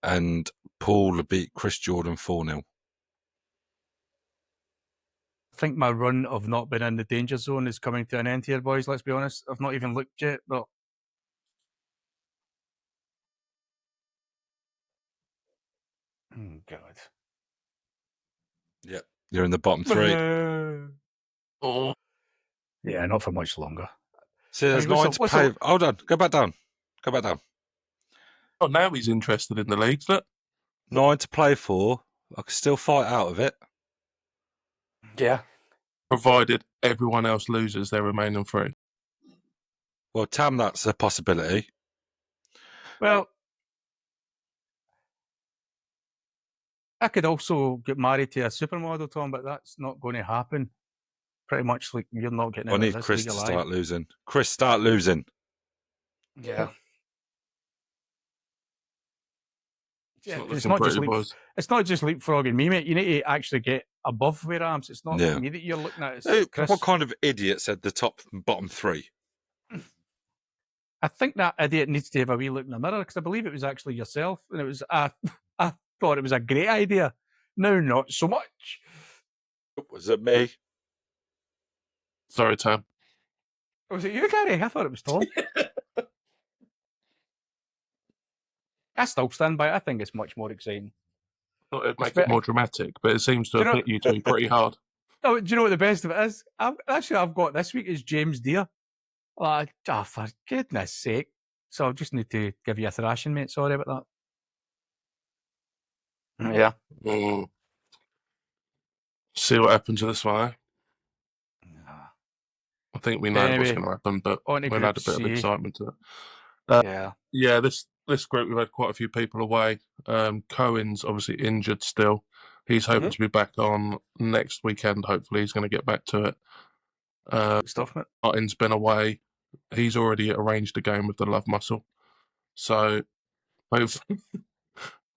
And Paul beat Chris Jordan 4-0. I think my run of not being in the danger zone is coming to an end here, boys. Let's be honest. I've not even looked yet, but oh, God. Yeah, you're in the bottom three. Oh, Yeah, not for much longer. See, there's Hey, what's 9 up- to what's play. up? Hold on, go back down. Go back down. oh, now he's interested in the leagues. Look, 9 to play for. I can still fight out of it. Yeah. provided everyone else loses their remaining 3. Well, Tam, that's a possibility. Well, I could also get married to a supermodel, Tom, but that's not going to happen. Pretty much like you're not getting I out of need this Chris league to alive. start losing. Chris, start losing. Yeah. Yeah, not 'cause it's looking not just pretty, boys. it's not just leapfrogging me, mate. You need to actually get above where I am. So it's not Yeah. me that you're looking at. It's Hey, Chris. what kind of idiot said the top and bottom 3? I think that idiot needs to have a wee look in the mirror because I believe it was actually yourself, and it was I thought it was a great idea. No, not so much. Was it me? Sorry, Tam. Was it you, Gary? I thought it was Tom. I still stand by it. I think it's much more exciting. Thought it'd make better- it more dramatic, but it seems to Do have you hit you two pretty hard. Oh, do you know what the best of it is? I've got this week is James Deere. For goodness sake. So I just need to give you a thrashing, mate. Sorry about that. Yeah. Mm. See what happens to this one, eh? I think we know what's Anyway, going to happen, but on to we'll Group add a bit of C. excitement to it. Yeah. Yeah, this group, we've had quite a few people away. Cohen's obviously injured still. He's hoping to be back on next weekend. Hopefully, he's going to get back to it. Good stuff, mate. Martin's been away. He's already arranged a game with the Love Muscle. So,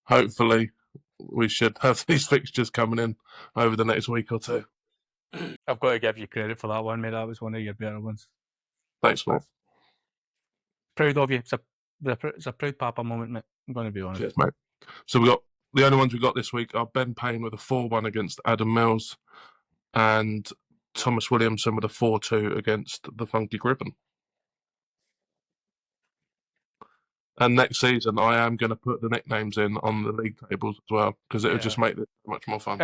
hopefully, we should have these fixtures coming in over the next week or 2. I've got to give you credit for that one, mate. That was one of your better ones. Thanks, mate. Proud of you. It's a proud papa moment, mate. I'm going to be honest. Cheers, mate. So we got the only ones we got this week are Ben Payne with a 4-1 against Adam Mills, and Thomas Williamson with a 4-2 against the Funky Griffin. And next season, I am going to put the nicknames in on the league tables as well because it would just make it much more fun.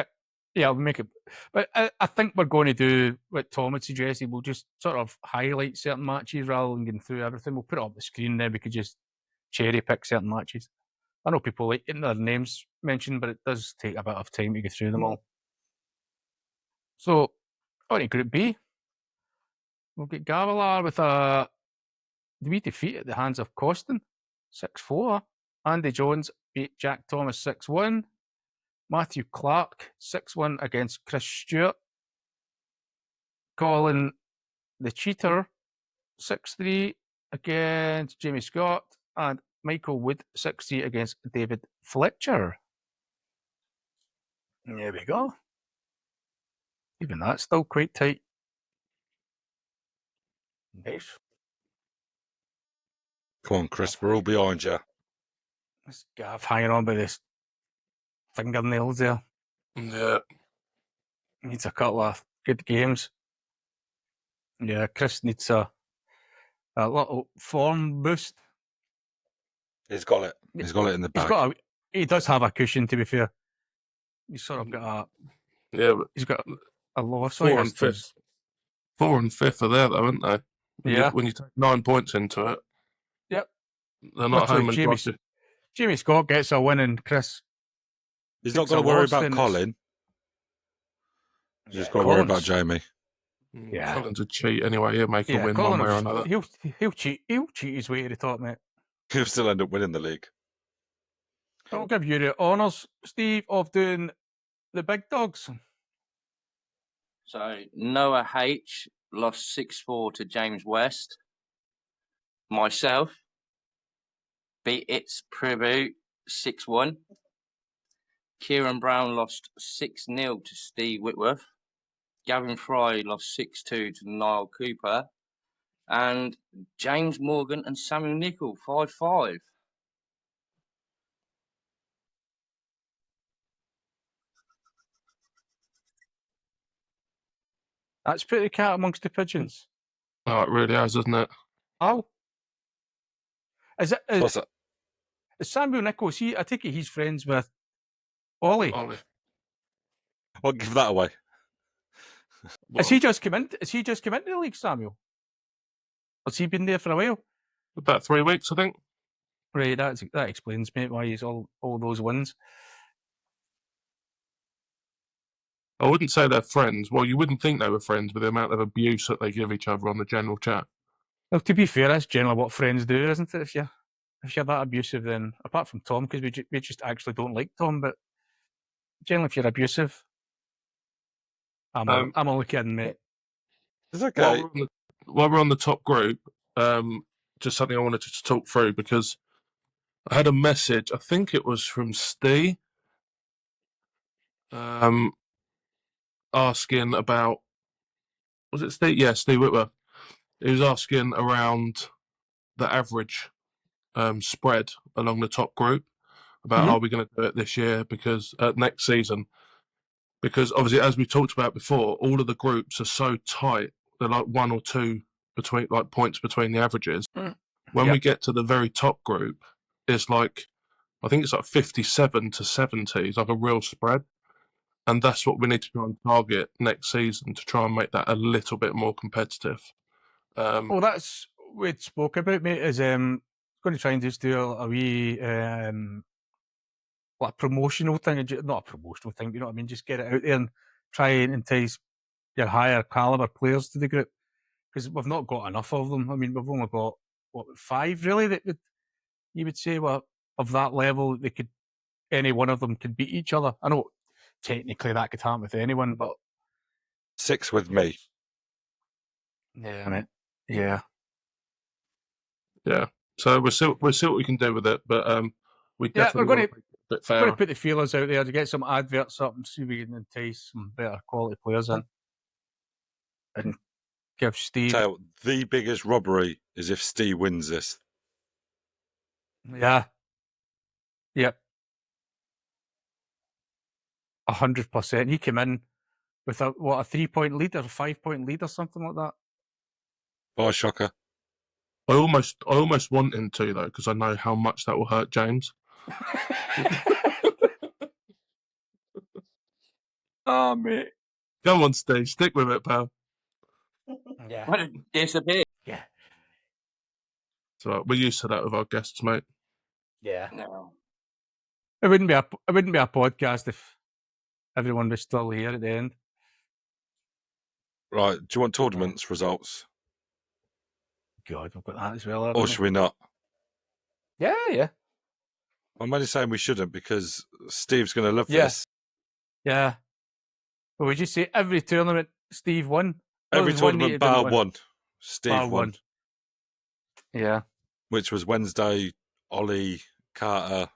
Yeah, I'll make it. But I think we're going to do what Tom had suggested. We'll just sort of highlight certain matches rather than going through everything. We'll put it up the screen there. We could just cherry pick certain matches. I know people like getting their names mentioned, but it does take a bit of time to go through them all. So, on to Group B. We'll get Gavilar with a wee defeat at the hands of Costin, 6-4. Andy Jones beat Jack Thomas 6-1. Matthew Clark, 6-1 against Chris Stewart. Colin the Cheater, 6-3 against Jamie Scott. And Michael Wood, 6-3 against David Fletcher. There we go. Even that's still quite tight. Nice. Come on, Chris, we're all behind you. This Gav hanging on by this fingernails there. Yeah. Needs a couple of good games. Yeah, Chris needs a little form boost. He's got it. He's got it in the He's bag. got he does have a cushion, to be fair. He's sort of got he's got a loss. 4 and 5th. 4 and 5th are there, though, aren't they? Yeah. When you take 9 points into it. Yep. They're not home and dry. Jamie Scott gets a win and Chris. He's not got to worry about Colin. He's just got to worry about Jamie. Yeah. Colin's a cheat anyway. He'll make a win Colin one way or another. He'll cheat his way to the top, mate. He'll still end up winning the league. I'll give you the honours, Steve, of doing the big dogs. So Noah H lost 6-4 to James West. Myself beat It's Preview 6-1. Kieran Brown lost 6-0 to Steve Whitworth. Gavin Fry lost 6-2 to Niall Cooper. And James Morgan and Samuel Nicol 5-5. That's pretty cat amongst the pigeons. Oh, it really has, isn't it? Oh. Is What's that? Samuel Nicol, I take it he's friends with Ollie. Ollie. Well, give that away. Has he just come in? Has he just come into the league, Samuel? Has he been there for a while? About 3 weeks, I think. Right, that explains, mate, why he's all those wins. I wouldn't say they're friends. Well, you wouldn't think they were friends with the amount of abuse that they give each other on the general chat. Well, to be fair, that's generally what friends do, isn't it? If you're that abusive, then apart from Tom, because we just actually don't like Tom, but generally, if you're abusive, I'm only kidding, mate. It's okay. While we're on the top group, just something I wanted to talk through because I had a message. I think it was from Steve, asking about. Was it Steve? Yeah, Steve Whitworth. He was asking around the average spread along the top group about are we going to do it this year because next season, because obviously as we talked about before, all of the groups are so tight. They're like 1 or 2 between like points between the averages. When we get to the very top group, it's like I think it's like 57 to 70. It's like a real spread, and that's what we need to try and target next season to try and make that a little bit more competitive. Well, that's what we spoke about, mate. Is going to try and just do a wee like a promotional thing, not a promotional thing, but you know what I mean. Just get it out there and try and entice your higher caliber players to the group because we've not got enough of them. I mean, we've only got 5 really that you would say were of that level. They could any one of them could beat each other. I know technically that could happen with anyone, but 6 with me. yeah, mate. Yeah. So we'll see what we can do with it, but we definitely we're going want to make it a bit fairer. to put the feelers out there to get some adverts up and see if we can entice some better quality players in and give Steve. So the biggest robbery is if Steve wins this. Yeah. Yep. 100%. He came in with a 3-point lead or a 5-point lead or something like that. Bye, shocker. I almost want him to though, because I know how much that will hurt James. Oh, mate. Come on, Steve, stick with it, pal. Yeah. Why did it disappear? Yeah. So we're used to that with our guests, mate. Yeah. No. It wouldn't be a podcast if everyone was still here at the end. Right, do you want tournaments results? God, we've got that as well. Or should we not? Yeah. I'm only saying we shouldn't because Steve's going to love Yeah. this. Yeah. But would you say every tournament Steve won? Every There was one that he tournament didn't bar win. one. Steve Bar won. one. Yeah. Which was Wednesday. Ollie Carter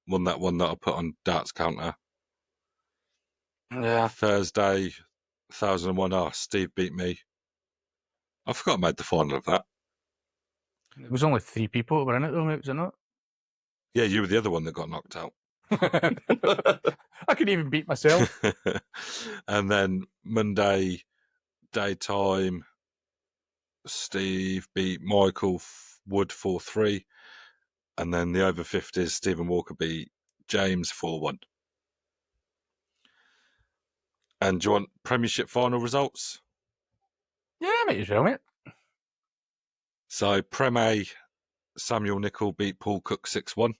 won that one that I put on darts counter. Yeah. Thursday, 1001. Steve beat me. I forgot I made the final of that. There was only 3 people that were in it though, mate, was it not? Yeah, you were the other one that got knocked out. I could even beat myself. And then Monday, daytime, Steve beat Michael Wood 4-3. And then the over 50s, Stephen Walker beat James 4-1. And do you want Premiership final results? Yeah, might as well, mate. So, Prem A, Samuel Nicol beat Paul Cook 6-1.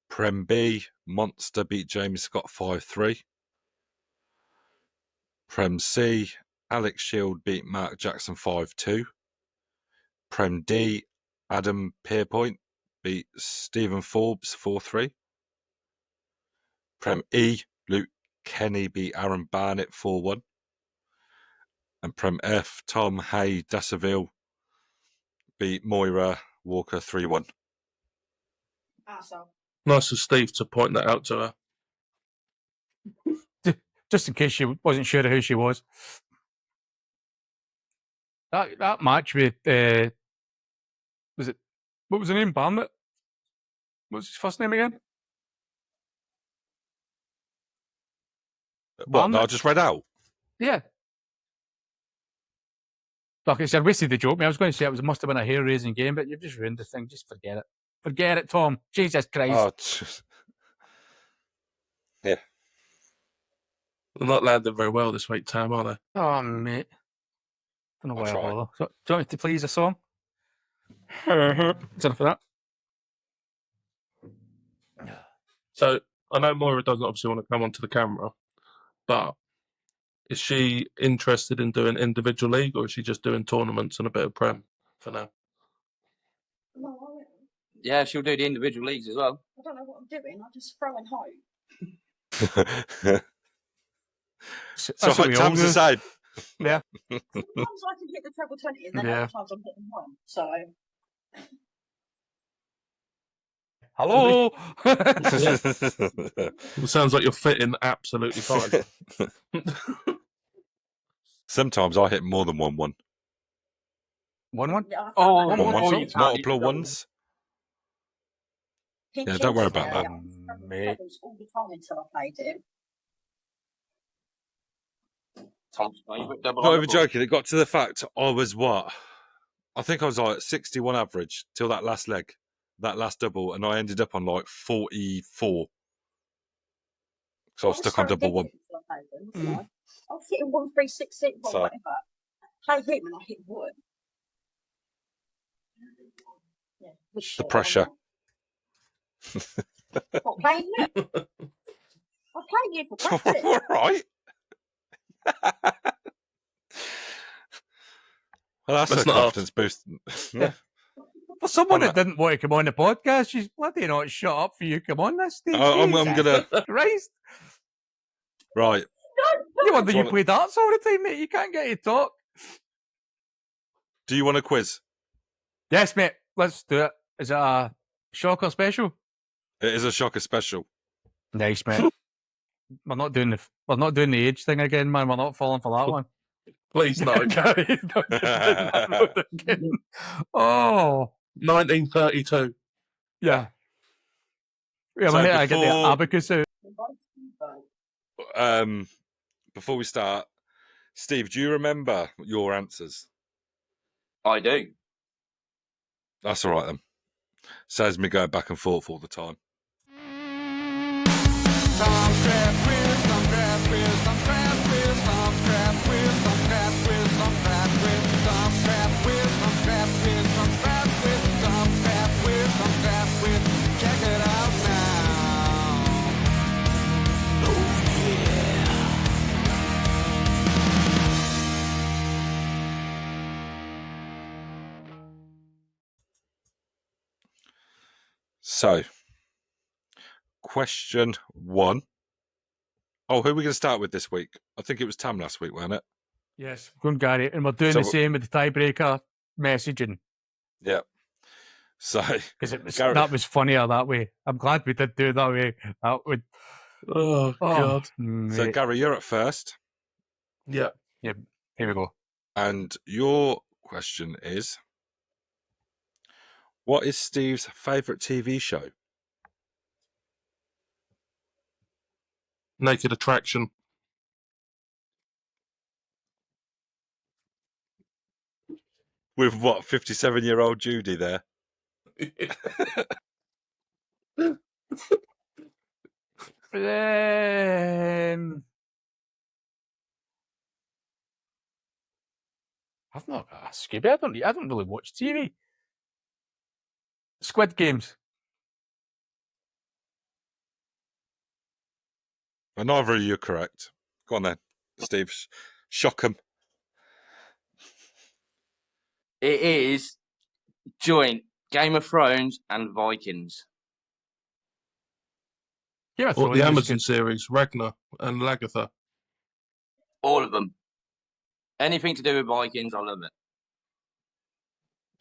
Prem B, Monster beat James Scott 5-3. Prem C, Alex Shield beat Mark Jackson 5-2. Prem D, Adam Pierpoint beat Stephen Forbes 4-3. Prem E, Luke Kenny beat Aaron Barnett 4-1. And Prem F, Tom Hay Dasseville beat Moira Walker 3-1. Awesome. Nice of Steve to point that out to her. Just in case she wasn't sure of who she was. That match with was it? What was the name? Barnett. What was his first name again? What? No, I Barnett? just read out. Yeah. Like I said, I wasted the joke. I was going to say it must have been a hair-raising game, but you've just ruined the thing. Just forget it. Forget it, Tom. Jesus Christ. Oh, yeah. They're not landing very well this week, Tam, are they? Oh, mate. Don't know I'll why I try. bother. So, do you want me to please a song? Is enough for that? So I know Moira doesn't obviously want to come onto the camera, but is she interested in doing individual league, or is she just doing tournaments and a bit of prem for now? No, I won't. Yeah, she'll do the individual leagues as well. I don't know what I'm doing. I'm just throwing hope. So That's what we all Tam's the do. same. Yeah. Sometimes I can hit the treble 20 and then Yeah. other times I'm hitting one. So, Hello. It sounds like you're fitting absolutely fine. Sometimes I hit more than 1-1. 1-1. yeah, I Oh, found one, that. one, One, so- multiple ones. Pinches, don't worry about yeah, that. I was throwing Mate. trebles all the time until I played it. Tom's favourite double Not on even the board. joking. It got to the fact I was what? I think I was like 61 average till that last leg, that last double, and I ended up on like 44. So I was stuck on double one. Until I played them, wasn't I? I was hitting 1-3-6-6 or So- whatever. Play him and I hit wood. Yeah, was The shit, pressure. What, playing you? I was playing you for practice. All right. Well, that's Let's a not confidence boost. For someone I'm that didn't want to come on the podcast, she's bloody not shut up for you. Come on this stage. I'm Jesus gonna- Christ. Right. You wonder Do you you play darts all the time, mate. You can't get to talk. Do you want a quiz? Yes, mate. Let's do it. Is it a shocker special? It is a shocker special. Nice, mate. we're not doing the age thing again, man. We're not falling for that one. Please no. Gary's not doing that road again. Oh, 1932. yeah. Yeah, So I get the before- abacus out. Before we start, Steve, do you remember your answers? I do. That's all right then. Saves me going back and forth all the time. Check it out now. Oh yeah. So, question 1. Oh, who are we going to start with this week? I think it was Tam last week, wasn't it? Yes, going Gary, and we're doing So- the same with the tiebreaker messaging Yeah. So, because it was Gary- that was funnier that way. I'm glad we did do it that way. That would. Oh, God. so mate. Gary, you're at first, Yeah. Here we go. and your question is: what is Steve's favourite TV show? Naked Attraction. With what, 57-year-old Judy there? I've not got a Scooby. I don't really watch TV. Squid Games. And neither of you are correct. Go on then, Steve. Shock 'em. It is joint Game of Thrones and Vikings. Game of Or Thrones the is Amazon good. series, Ragnar and Lagatha. All of them. Anything to do with Vikings, I love it.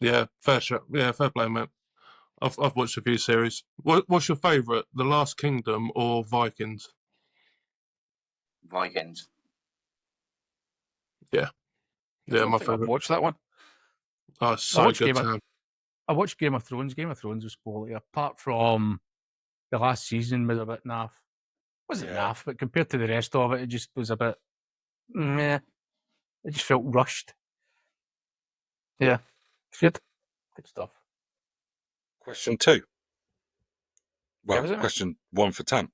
Yeah, fair shot. Yeah, fair play, mate. I've watched a few series. What's your favourite? The Last Kingdom or Vikings? Vikings. Yeah, I don't my think I've favourite. watched that one. Oh, it's so watched good, Game of- Tam. I watched Game of Thrones. Game of Thrones was quality. Apart from the last season was a bit naff. Wasn't Yeah. naff, but compared to the rest of it, it just was a bit meh. It just felt rushed. Yeah. It's good. Good stuff. Question 2. Well, was it? question 1 for Tam.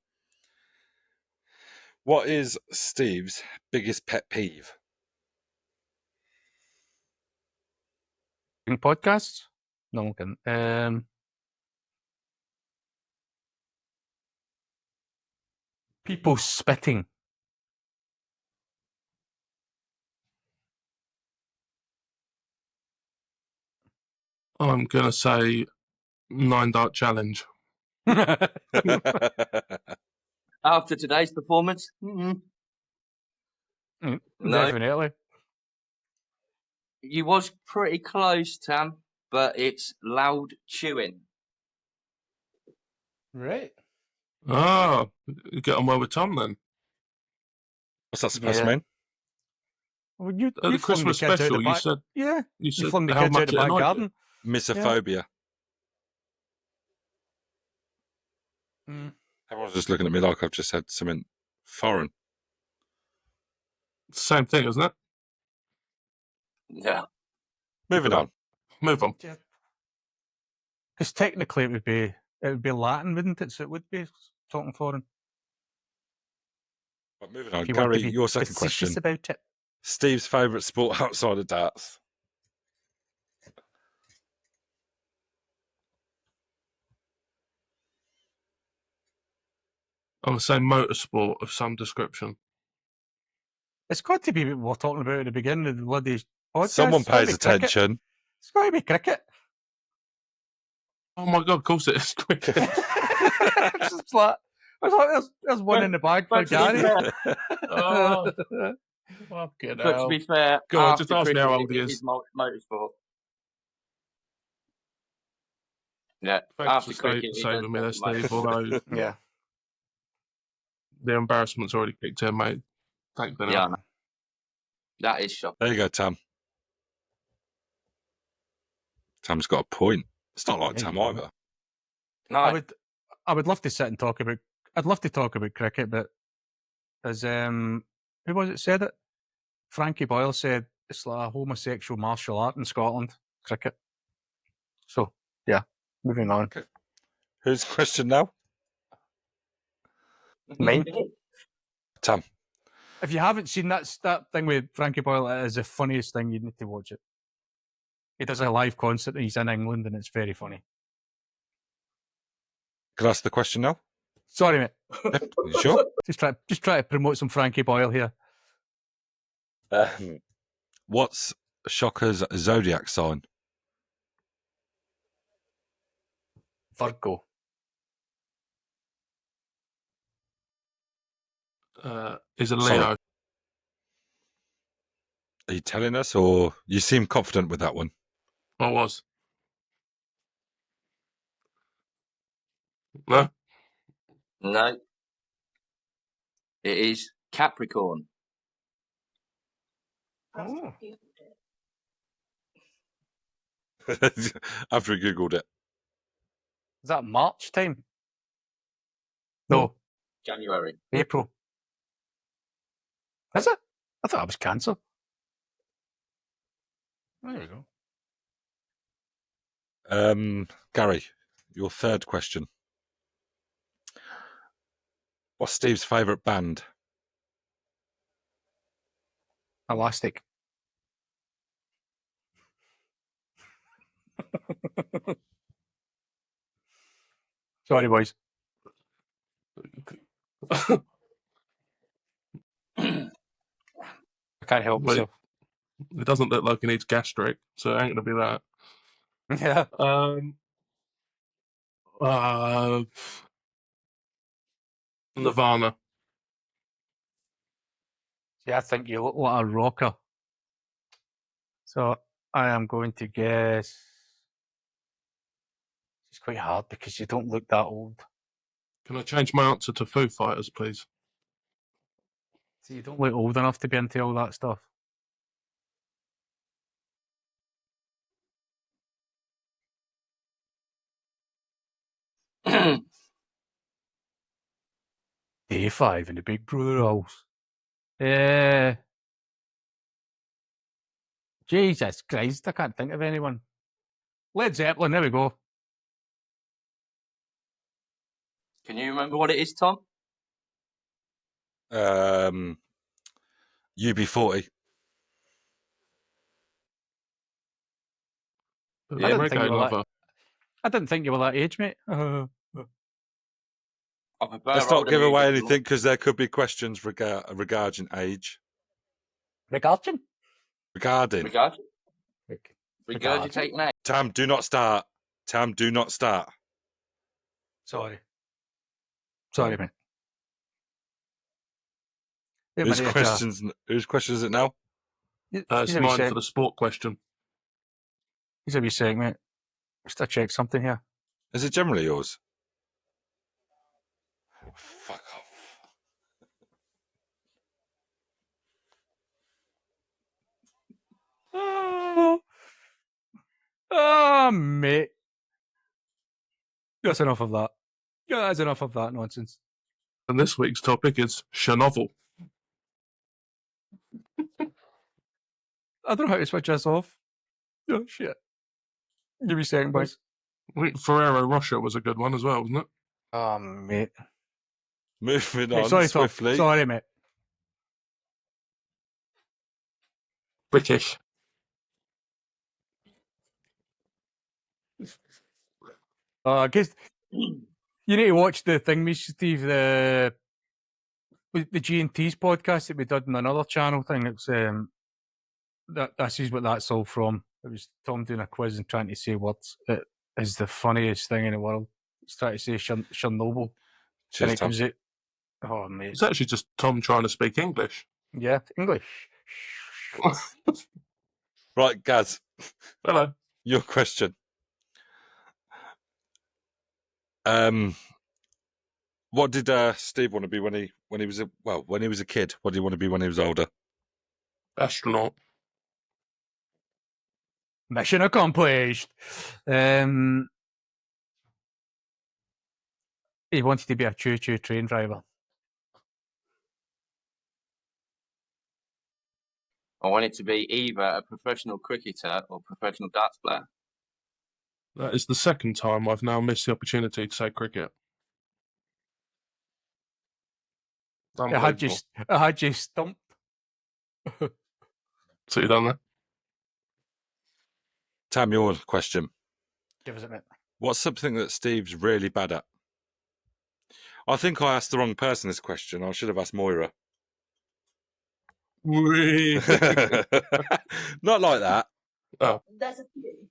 What is Steve's biggest pet peeve? In podcasts? No one can. People spitting. I'm going to say 9-dart challenge. After today's performance, no. Definitely. You was pretty close, Tam, but it's loud chewing. Right. Oh, you get on well with Tom then. What's that supposed to Yeah. mean? Well, you At the flung Christmas the kids out special, the you back. said Yeah. you You said flung the how kids out much the it back annoyed you. garden. Misophobia. Mm. Everyone's just looking at me like I've just said something foreign. Same thing, isn't it? Yeah. Moving on. Move on. Because technically it would be Latin, wouldn't it? So it would be talking foreign. But moving on. If you want to Gary, be your second facetious question. about it. Steve's favourite sport outside of darts. I'm going to say motorsport of some description. It's got to be what we're talking about at the beginning of the bloody podcast. Someone It's gotta pays be cricket. attention. It's got to be cricket. Oh my God, of course it is cricket. It's just like, there's one in the bag for But to be Gary. fair, Oh, fucking but to hell. be fair, Go on, after just ask me how cricket, old he it is. is motorsport. Yeah, Thanks after for cricket, it saving does me there, go for Steve, motorsport. although Yeah. the embarrassment's already kicked in, mate. Thanks for Yeah, that. no. That is shocking. There you go, Tam. Tam's got a point. It's not like There Tam you go. either. No, I would love to sit and talk about. I'd love to talk about cricket, but as who was it said it? Frankie Boyle said it's like a homosexual martial art in Scotland. Cricket. So yeah, moving on. Who's question now? Mine. Tam. If you haven't seen that thing with Frankie Boyle, it is the funniest thing. You need to watch it. He does a live concert and he's in England and it's very funny. Can I ask the question now? Sorry, mate. You sure? Just try to promote some Frankie Boyle here. What's Shocker's zodiac sign? Virgo. Is a Sorry. Leo. Are you telling us, or you seem confident with that one? I was. No? no. It is Capricorn. Oh. After he googled it. Is that March time? No, January. April. Is it? I thought it was Cancer. There we go. Gary, your third question. What's Steve's favourite band? Elastic. Sorry, boys. I can't help Wait. myself. It doesn't look like he needs gastric, so it ain't going to be that. Yeah. Nirvana. See, I think you look like a rocker. So I am going to guess. It's quite hard because you don't look that old. Can I change my answer to Foo Fighters, please? So you don't look old enough to be into all that stuff. Day 5 in the Big Brother house. Jesus Christ, I can't think of anyone. Led Zeppelin, there we go. Can you remember what it is, Tom? UB40. The I didn't think reggae you were lover. that. I didn't think you were that age, mate. I prefer Let's not older give away music. anything because there could be questions regarding age. Regarding? Regarding. Regurgitate name. Tam, do not start. Tam, do not start. Sorry, mate. Whose question is it now? It's mine for the sport question. He's a wee sec, mate. Just to check something here. Is it generally yours? Fuck off. Oh, mate. That's enough of that. That's enough of that nonsense. And this week's topic is Chernobyl. I don't know how to switch this off. Oh, shit. Give me a second, boys. I think Ferrero Rocher was a good one as well, wasn't it? Oh, mate. Moving Hey, on sorry, Tom. swiftly. Sorry, mate. British. I guess you need to watch the thing, me, Steve, the G&T's podcast that we did on another channel thing. It's this is what that's all from. It was Tom doing a quiz and trying to say words. It is the funniest thing in the world. He's trying to say Chernobyl. Cheers, and it Tom. comes out. Oh, mate. It's actually just Tom trying to speak English. Yeah, English. Right, Gaz, Hello. your question. What did Steve want to be when he was a kid? What did he want to be when he was older? Astronaut. Mission accomplished. He wanted to be a choo-choo train driver. I wanted to be either a professional cricketer or professional darts player. That is the second time I've now missed the opportunity to say cricket. I had you stumped. So you done that? Tam, your question. Give us a minute. What's something that Steve's really bad at? I think I asked the wrong person this question. I should have asked Moira. Wee. Not like that. Oh, That's a pity.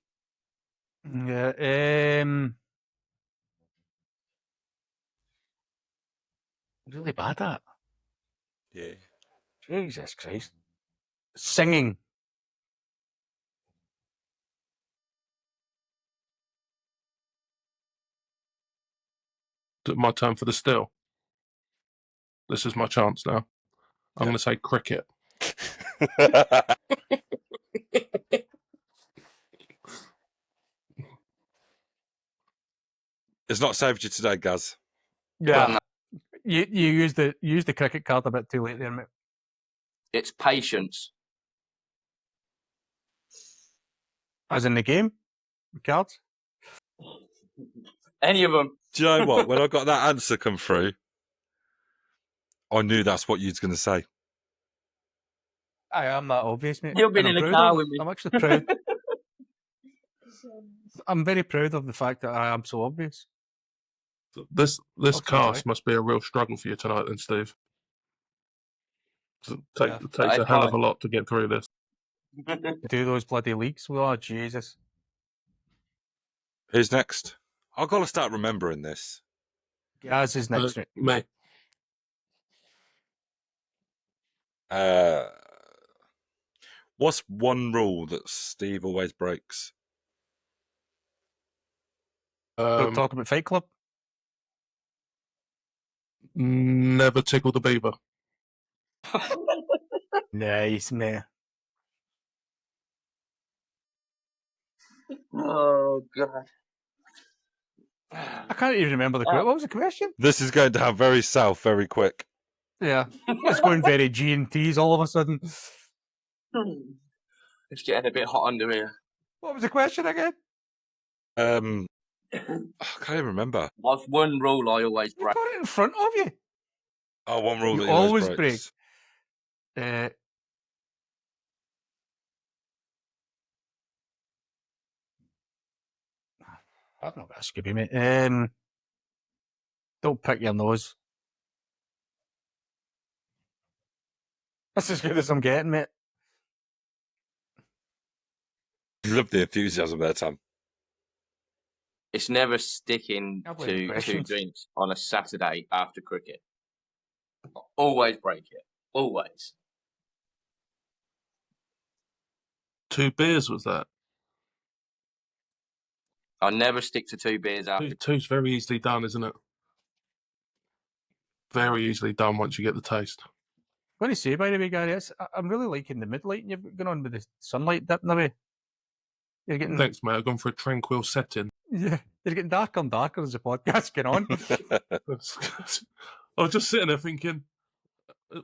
Yeah. Really bad at. Yeah. Jesus Christ. Singing. my turn for the still. This is my chance now. I'm going to say cricket. It's not saved you today, Gaz. Yeah. You used the cricket card a bit too late there, mate. It's patience. As in the game? The cards? Any of them. Do you know what? When I got that answer come through, I knew that's what you was going to say. I am that obvious, mate. You've been And in I'm the proud car of- with me. I'm actually proud. I'm very proud of the fact that I am so obvious. This Okay. cast must be a real struggle for you tonight, then, Steve. It Yeah. takes a hell of a lot to get through this. Do those bloody leaks. Oh, Jesus. Who's next? I've got to start remembering this. Gaz is next, mate. Me. What's one rule that Steve always breaks? Don't talk about Fight Club. Never tickle the beaver. Nice, mate. Oh, God. I can't even remember the question. What was the question? This is going to have very south very quick. Yeah. It's going very G&T's all of a sudden. It's getting a bit hot under here. What was the question again? I can't even remember. What's one rule I always You break? got it in front of you. Oh, one rule You that he always always breaks. I've not got a Scooby, mate. Don't pick your nose. That's as good as I'm getting, mate. Love the enthusiasm there, Tom. It's never sticking I've got any to 2 questions? drinks on a Saturday after cricket. Always break it. Always. 2 beers was that? I never stick to 2 beers after. Two's very easily done, isn't it? Very easily done once you get the taste. I'm going to say, by the way, Gary, I'm really liking the mid-light you've got going on with the sunlight dipping away. You're getting, Thanks, mate. I've gone for a tranquil setting. yeah, you're getting darker and darker as the podcast going on. I was just sitting there thinking,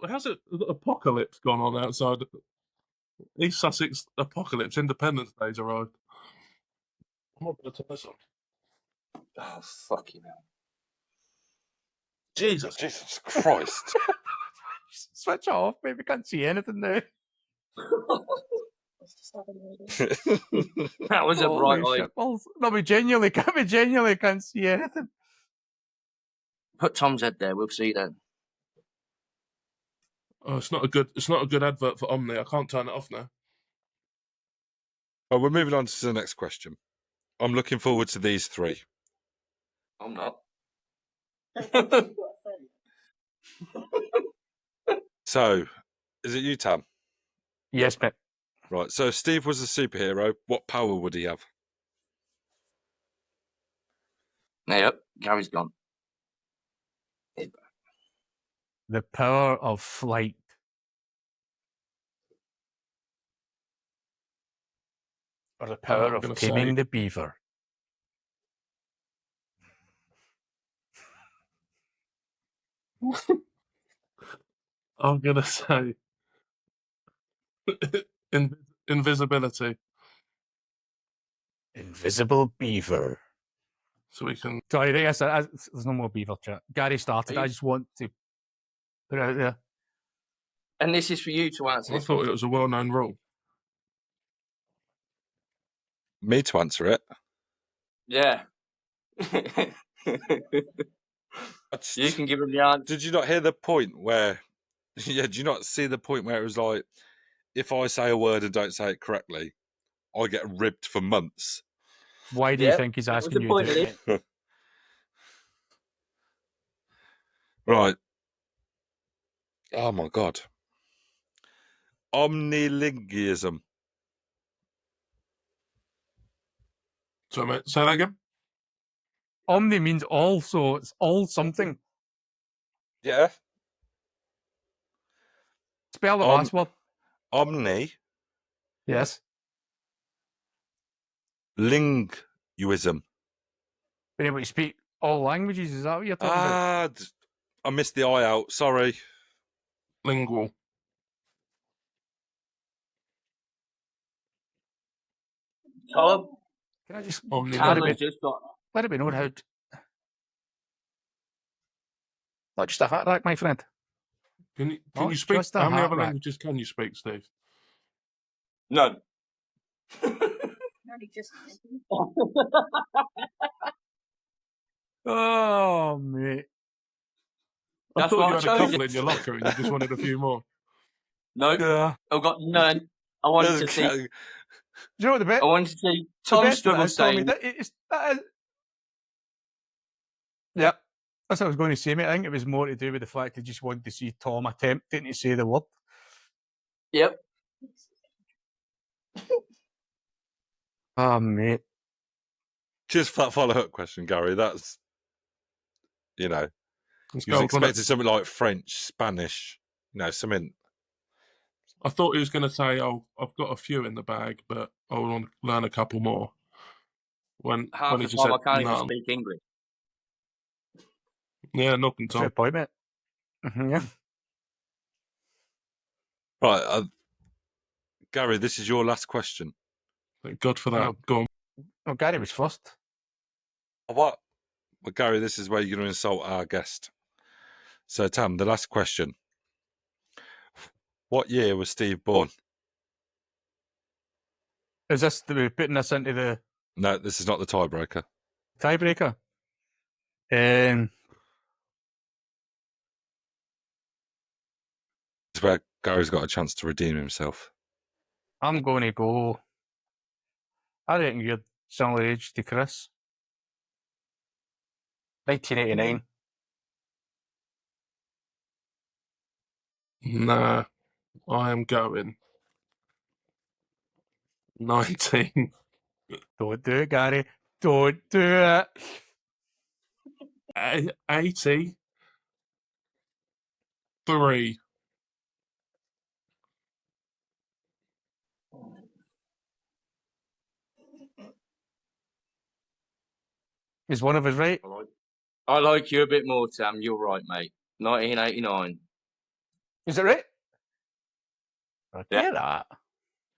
how's it apocalypse gone on outside? East Sussex apocalypse, Independence Day's arrived. I'm not going to turn this on. Oh, fucking hell. Jesus. Jesus Christ. Switch it off, mate. We can't see anything now. That was a bright Holy eye. shit balls. No, we genuinely can't see anything. Put Tom's head there. We'll see then. Oh, it's not a good advert for Omni. I can't turn it off now. Well, we're moving on to the next question. I'm looking forward to these 3. I'm not. So, is it you, Tam? Yes, mate. Right. So, if Steve was a superhero, what power would he have? Yep. Gary's gone. The power of flight. Or the power I'm of gonna taming say- the beaver. I'm going to say invisibility. Invisible beaver. So we can... Sorry, I guess there's no more beaver chat. Gary started. I just want to put it out there. And this is for you to answer. I thought it was a well-known rule. Me to answer it? Yeah. You can give him the answer. Did you not hear the point where... Yeah, did you not see the point where it was like, if I say a word and don't say it correctly, I get ribbed for months? Why do you think he's that was asking the you point to of do it. it? Right. Oh, my God. Omnilinguism. So, mate, say that again? Omni means all, so it's all something. Yeah. Spell the last word. Omni. Yes. Linguism. Being able to speak all languages, is that what you're talking about? I missed the I out. Sorry. Lingual. Tom, Can I just Omni. Tom has just got... let it be known how... Not just a hat rack, my friend. Can you Not speak? just a How many hat other rack. languages can you speak, Steve? None. Oh, mate. I That's thought what you I had a chose. couple in your locker and you just wanted a few more. Nope. Yeah. I've got none. I wanted to see... Do you know what the bit? I wanted to see The Tom best struggle is, Tommy, saying... that is... Yep. That's what I was going to say, mate. I think it was more to do with the fact he just wanted to see Tom attempting to say the word. Yep. Oh, mate. Just for that follow-up question, Gary. That's, you know, Let's you was go. expecting something like French, Spanish, something. I thought he was going to say, "Oh, I've got a few in the bag, but I want to learn a couple more." When Half he the just time said I can't even none. speak English. Yeah, knocking Fair Tom. point, mate. Yeah. Right, Gary, this is your last question. Thank God for that. Oh. Go on. Oh, Gary was first. What? Well, Gary, this is where you're going to insult our guest. So, Tam, the last question. What year was Steve born? Is this we're putting this into the No, this is not the tiebreaker. tiebreaker? It's where Gary's got a chance to redeem himself. I'm going to go. I reckon you're similar age to Chris. 1989. Nah, I am going 19. Don't do it, Gary. Don't do it. 83. Is one of us right? I like you a bit more, Sam. You're right, mate. 1989. Is it right? I Yeah. get that.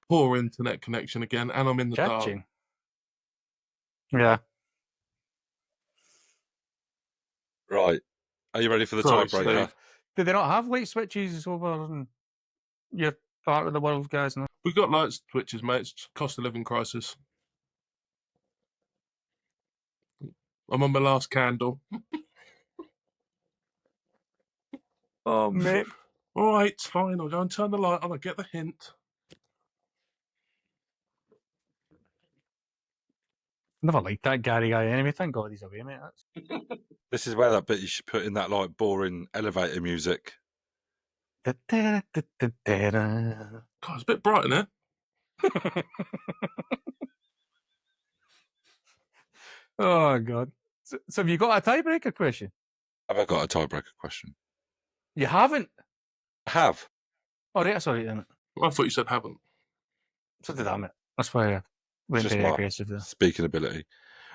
Poor internet connection again, and I'm in the dark. Judging. Yeah. Right. Are you ready for the Sorry, tiebreaker? Steve. Do they not have light switches over in your part of the world, guys? No? We've got light switches, mate. It's cost of living crisis. I'm on my last candle. Oh, mate. All right, it's fine. I'll go and turn the light on. I get the hint. Never liked that Gary guy anyway. Thank God he's away, mate. That's... This is where that bit you should put in that like boring elevator music. God, it's a bit bright in it. Oh, God. So have you got a tiebreaker question? Have I got a tiebreaker question? You haven't? I have. Oh, right. Sorry, then. I thought you said haven't. So did I, mate. That's why I went Just very my aggressive there. speaking ability.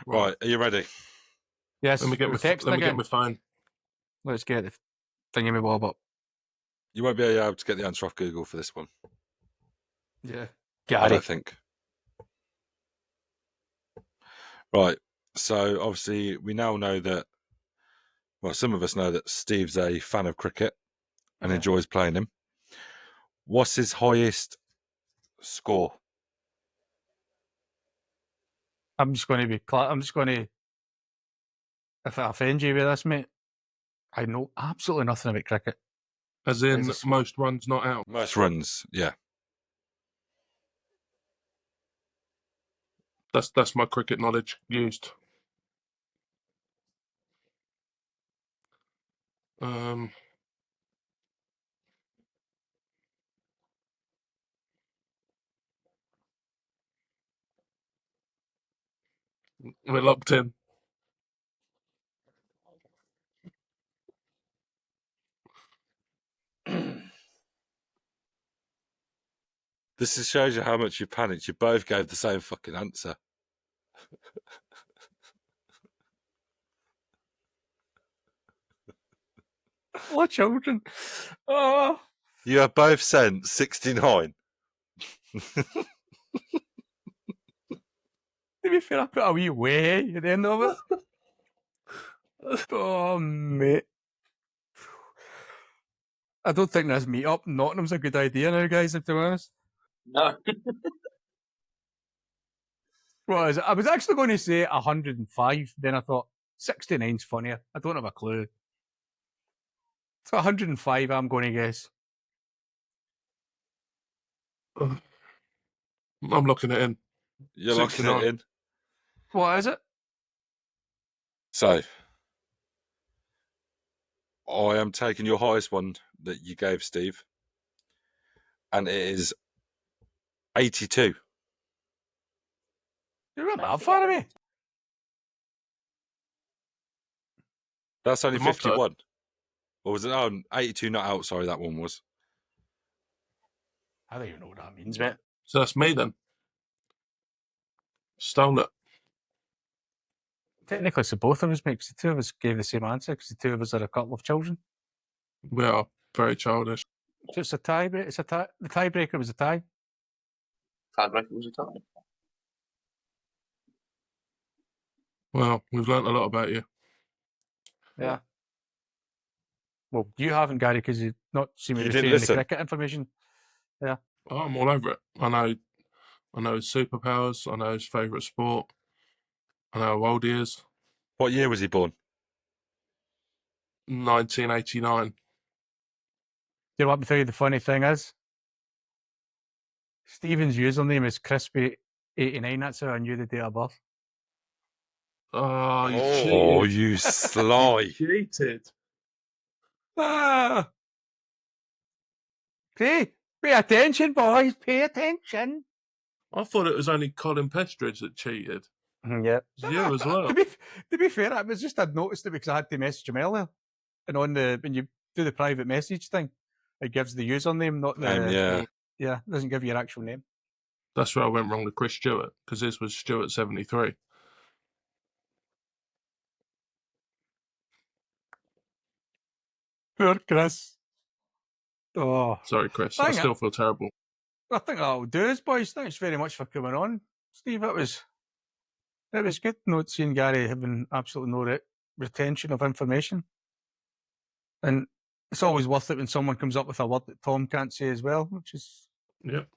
Right. Are you ready? Yes. Let me get we're my texting let me get again. my phone. Let's get the thingy-me-bob up. You won't be able to get the answer off Google for this one. Yeah. I Gary. don't think. Right. So obviously we now know that. Well, some of us know that Steve's a fan of cricket and Yeah. enjoys playing him. What's his highest score? I'm just going to be. I'm just going to. If I offend you with this, mate, I know absolutely nothing about cricket. As in, There's a- most runs not out. Most runs, yeah. That's my cricket knowledge used. We're locked in. This just shows you how much you panicked. You both gave the same fucking answer. Oh, children. Oh. You have both sent 69. To be fair, I put a wee way at the end of it. Oh, mate. I don't think this meet up Nottingham's a good idea now, guys, to be honest. No. What is it? I was actually going to say 105, then I thought 69's funnier. I don't have a clue. So 105, I'm going to guess. I'm locking it in. You're locking it 69. in. What is it? So, I am taking your highest one that you gave, Steve. And it is 82. You're not that far away. That's only The motto. 51. Or was it? Oh, 82 not out. Sorry, that one was. I don't even know what that means, mate. So that's me then. Stole it. Technically, it's the both of us, mate, 'cause the two of us gave the same answer, because the two of us are a couple of children. We are very childish. So it's a tie. It's a tie. The tiebreaker was a tie. Tiebreaker was a tie. Well, we've learnt a lot about you. Yeah. Well, you haven't, Gary, because you've not seen me You didn't retaining the listen. cricket information. Oh, I'm all over it. I know his superpowers. I know his favourite sport. I know how old he is. What year was he born? 1989. Do you want me to tell you the funny thing is? Stephen's username is Crispy89. That's how I knew the date of birth. Oh, you Oh, cheated. you sly. Cheated. Ah! Pay attention, boys. Pay attention. I thought it was only Colin Pestridge that cheated. Yeah. It's you as well. To be fair, it was just I'd noticed it because I had to message him earlier. And when you do the private message thing, it gives the username, not the Yeah. it doesn't give you your actual name. That's where I went wrong with Chris Stewart, because this was Stewart 73. Poor Chris. Oh, Sorry, Chris. Dang I it. still feel terrible. I think that'll do us, boys. Thanks very much for coming on, Steve. It was good not seeing Gary having absolutely no retention of information, and it's always worth it when someone comes up with a word that Tom can't say as well, which is Yep.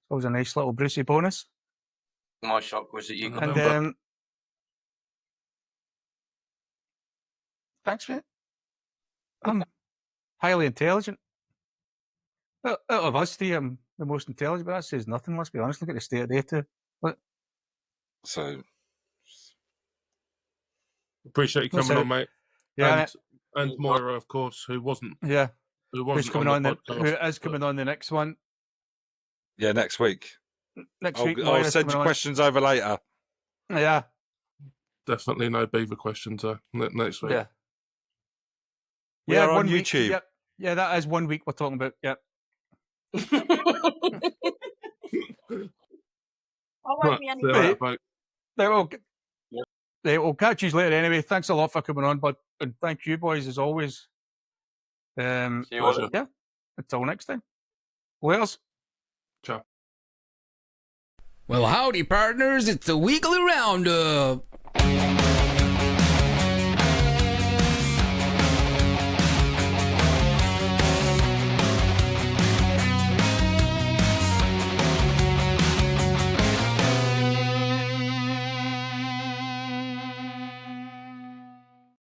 always a nice little Brucey bonus. My shock was that you got And Remember. thanks, mate. I'm highly intelligent. Out of us three, I'm the most intelligent, but that says nothing, let's be honest. Look at the state of data. So, Appreciate you That's coming it. on, mate. Yeah, And Moira, of course, who wasn't yeah. who Who's wasn't coming on on the the, podcast. who is but coming on the next one? yeah, next week. Next I'll, week, I'll Moira's send you coming on. questions over later. Yeah, Definitely no beaver questions next week. yeah. We are on 1 week. YouTube. Yep. Yeah, that is 1 week we're talking about. Yep. I won't be any See you good. later, folks. We'll catch you later anyway. Thanks a lot for coming on, bud. And thank you, boys, as always. See you Pleasure. later. Yeah. Until next time. Laters. Ciao. Well, howdy, partners. It's the weekly roundup.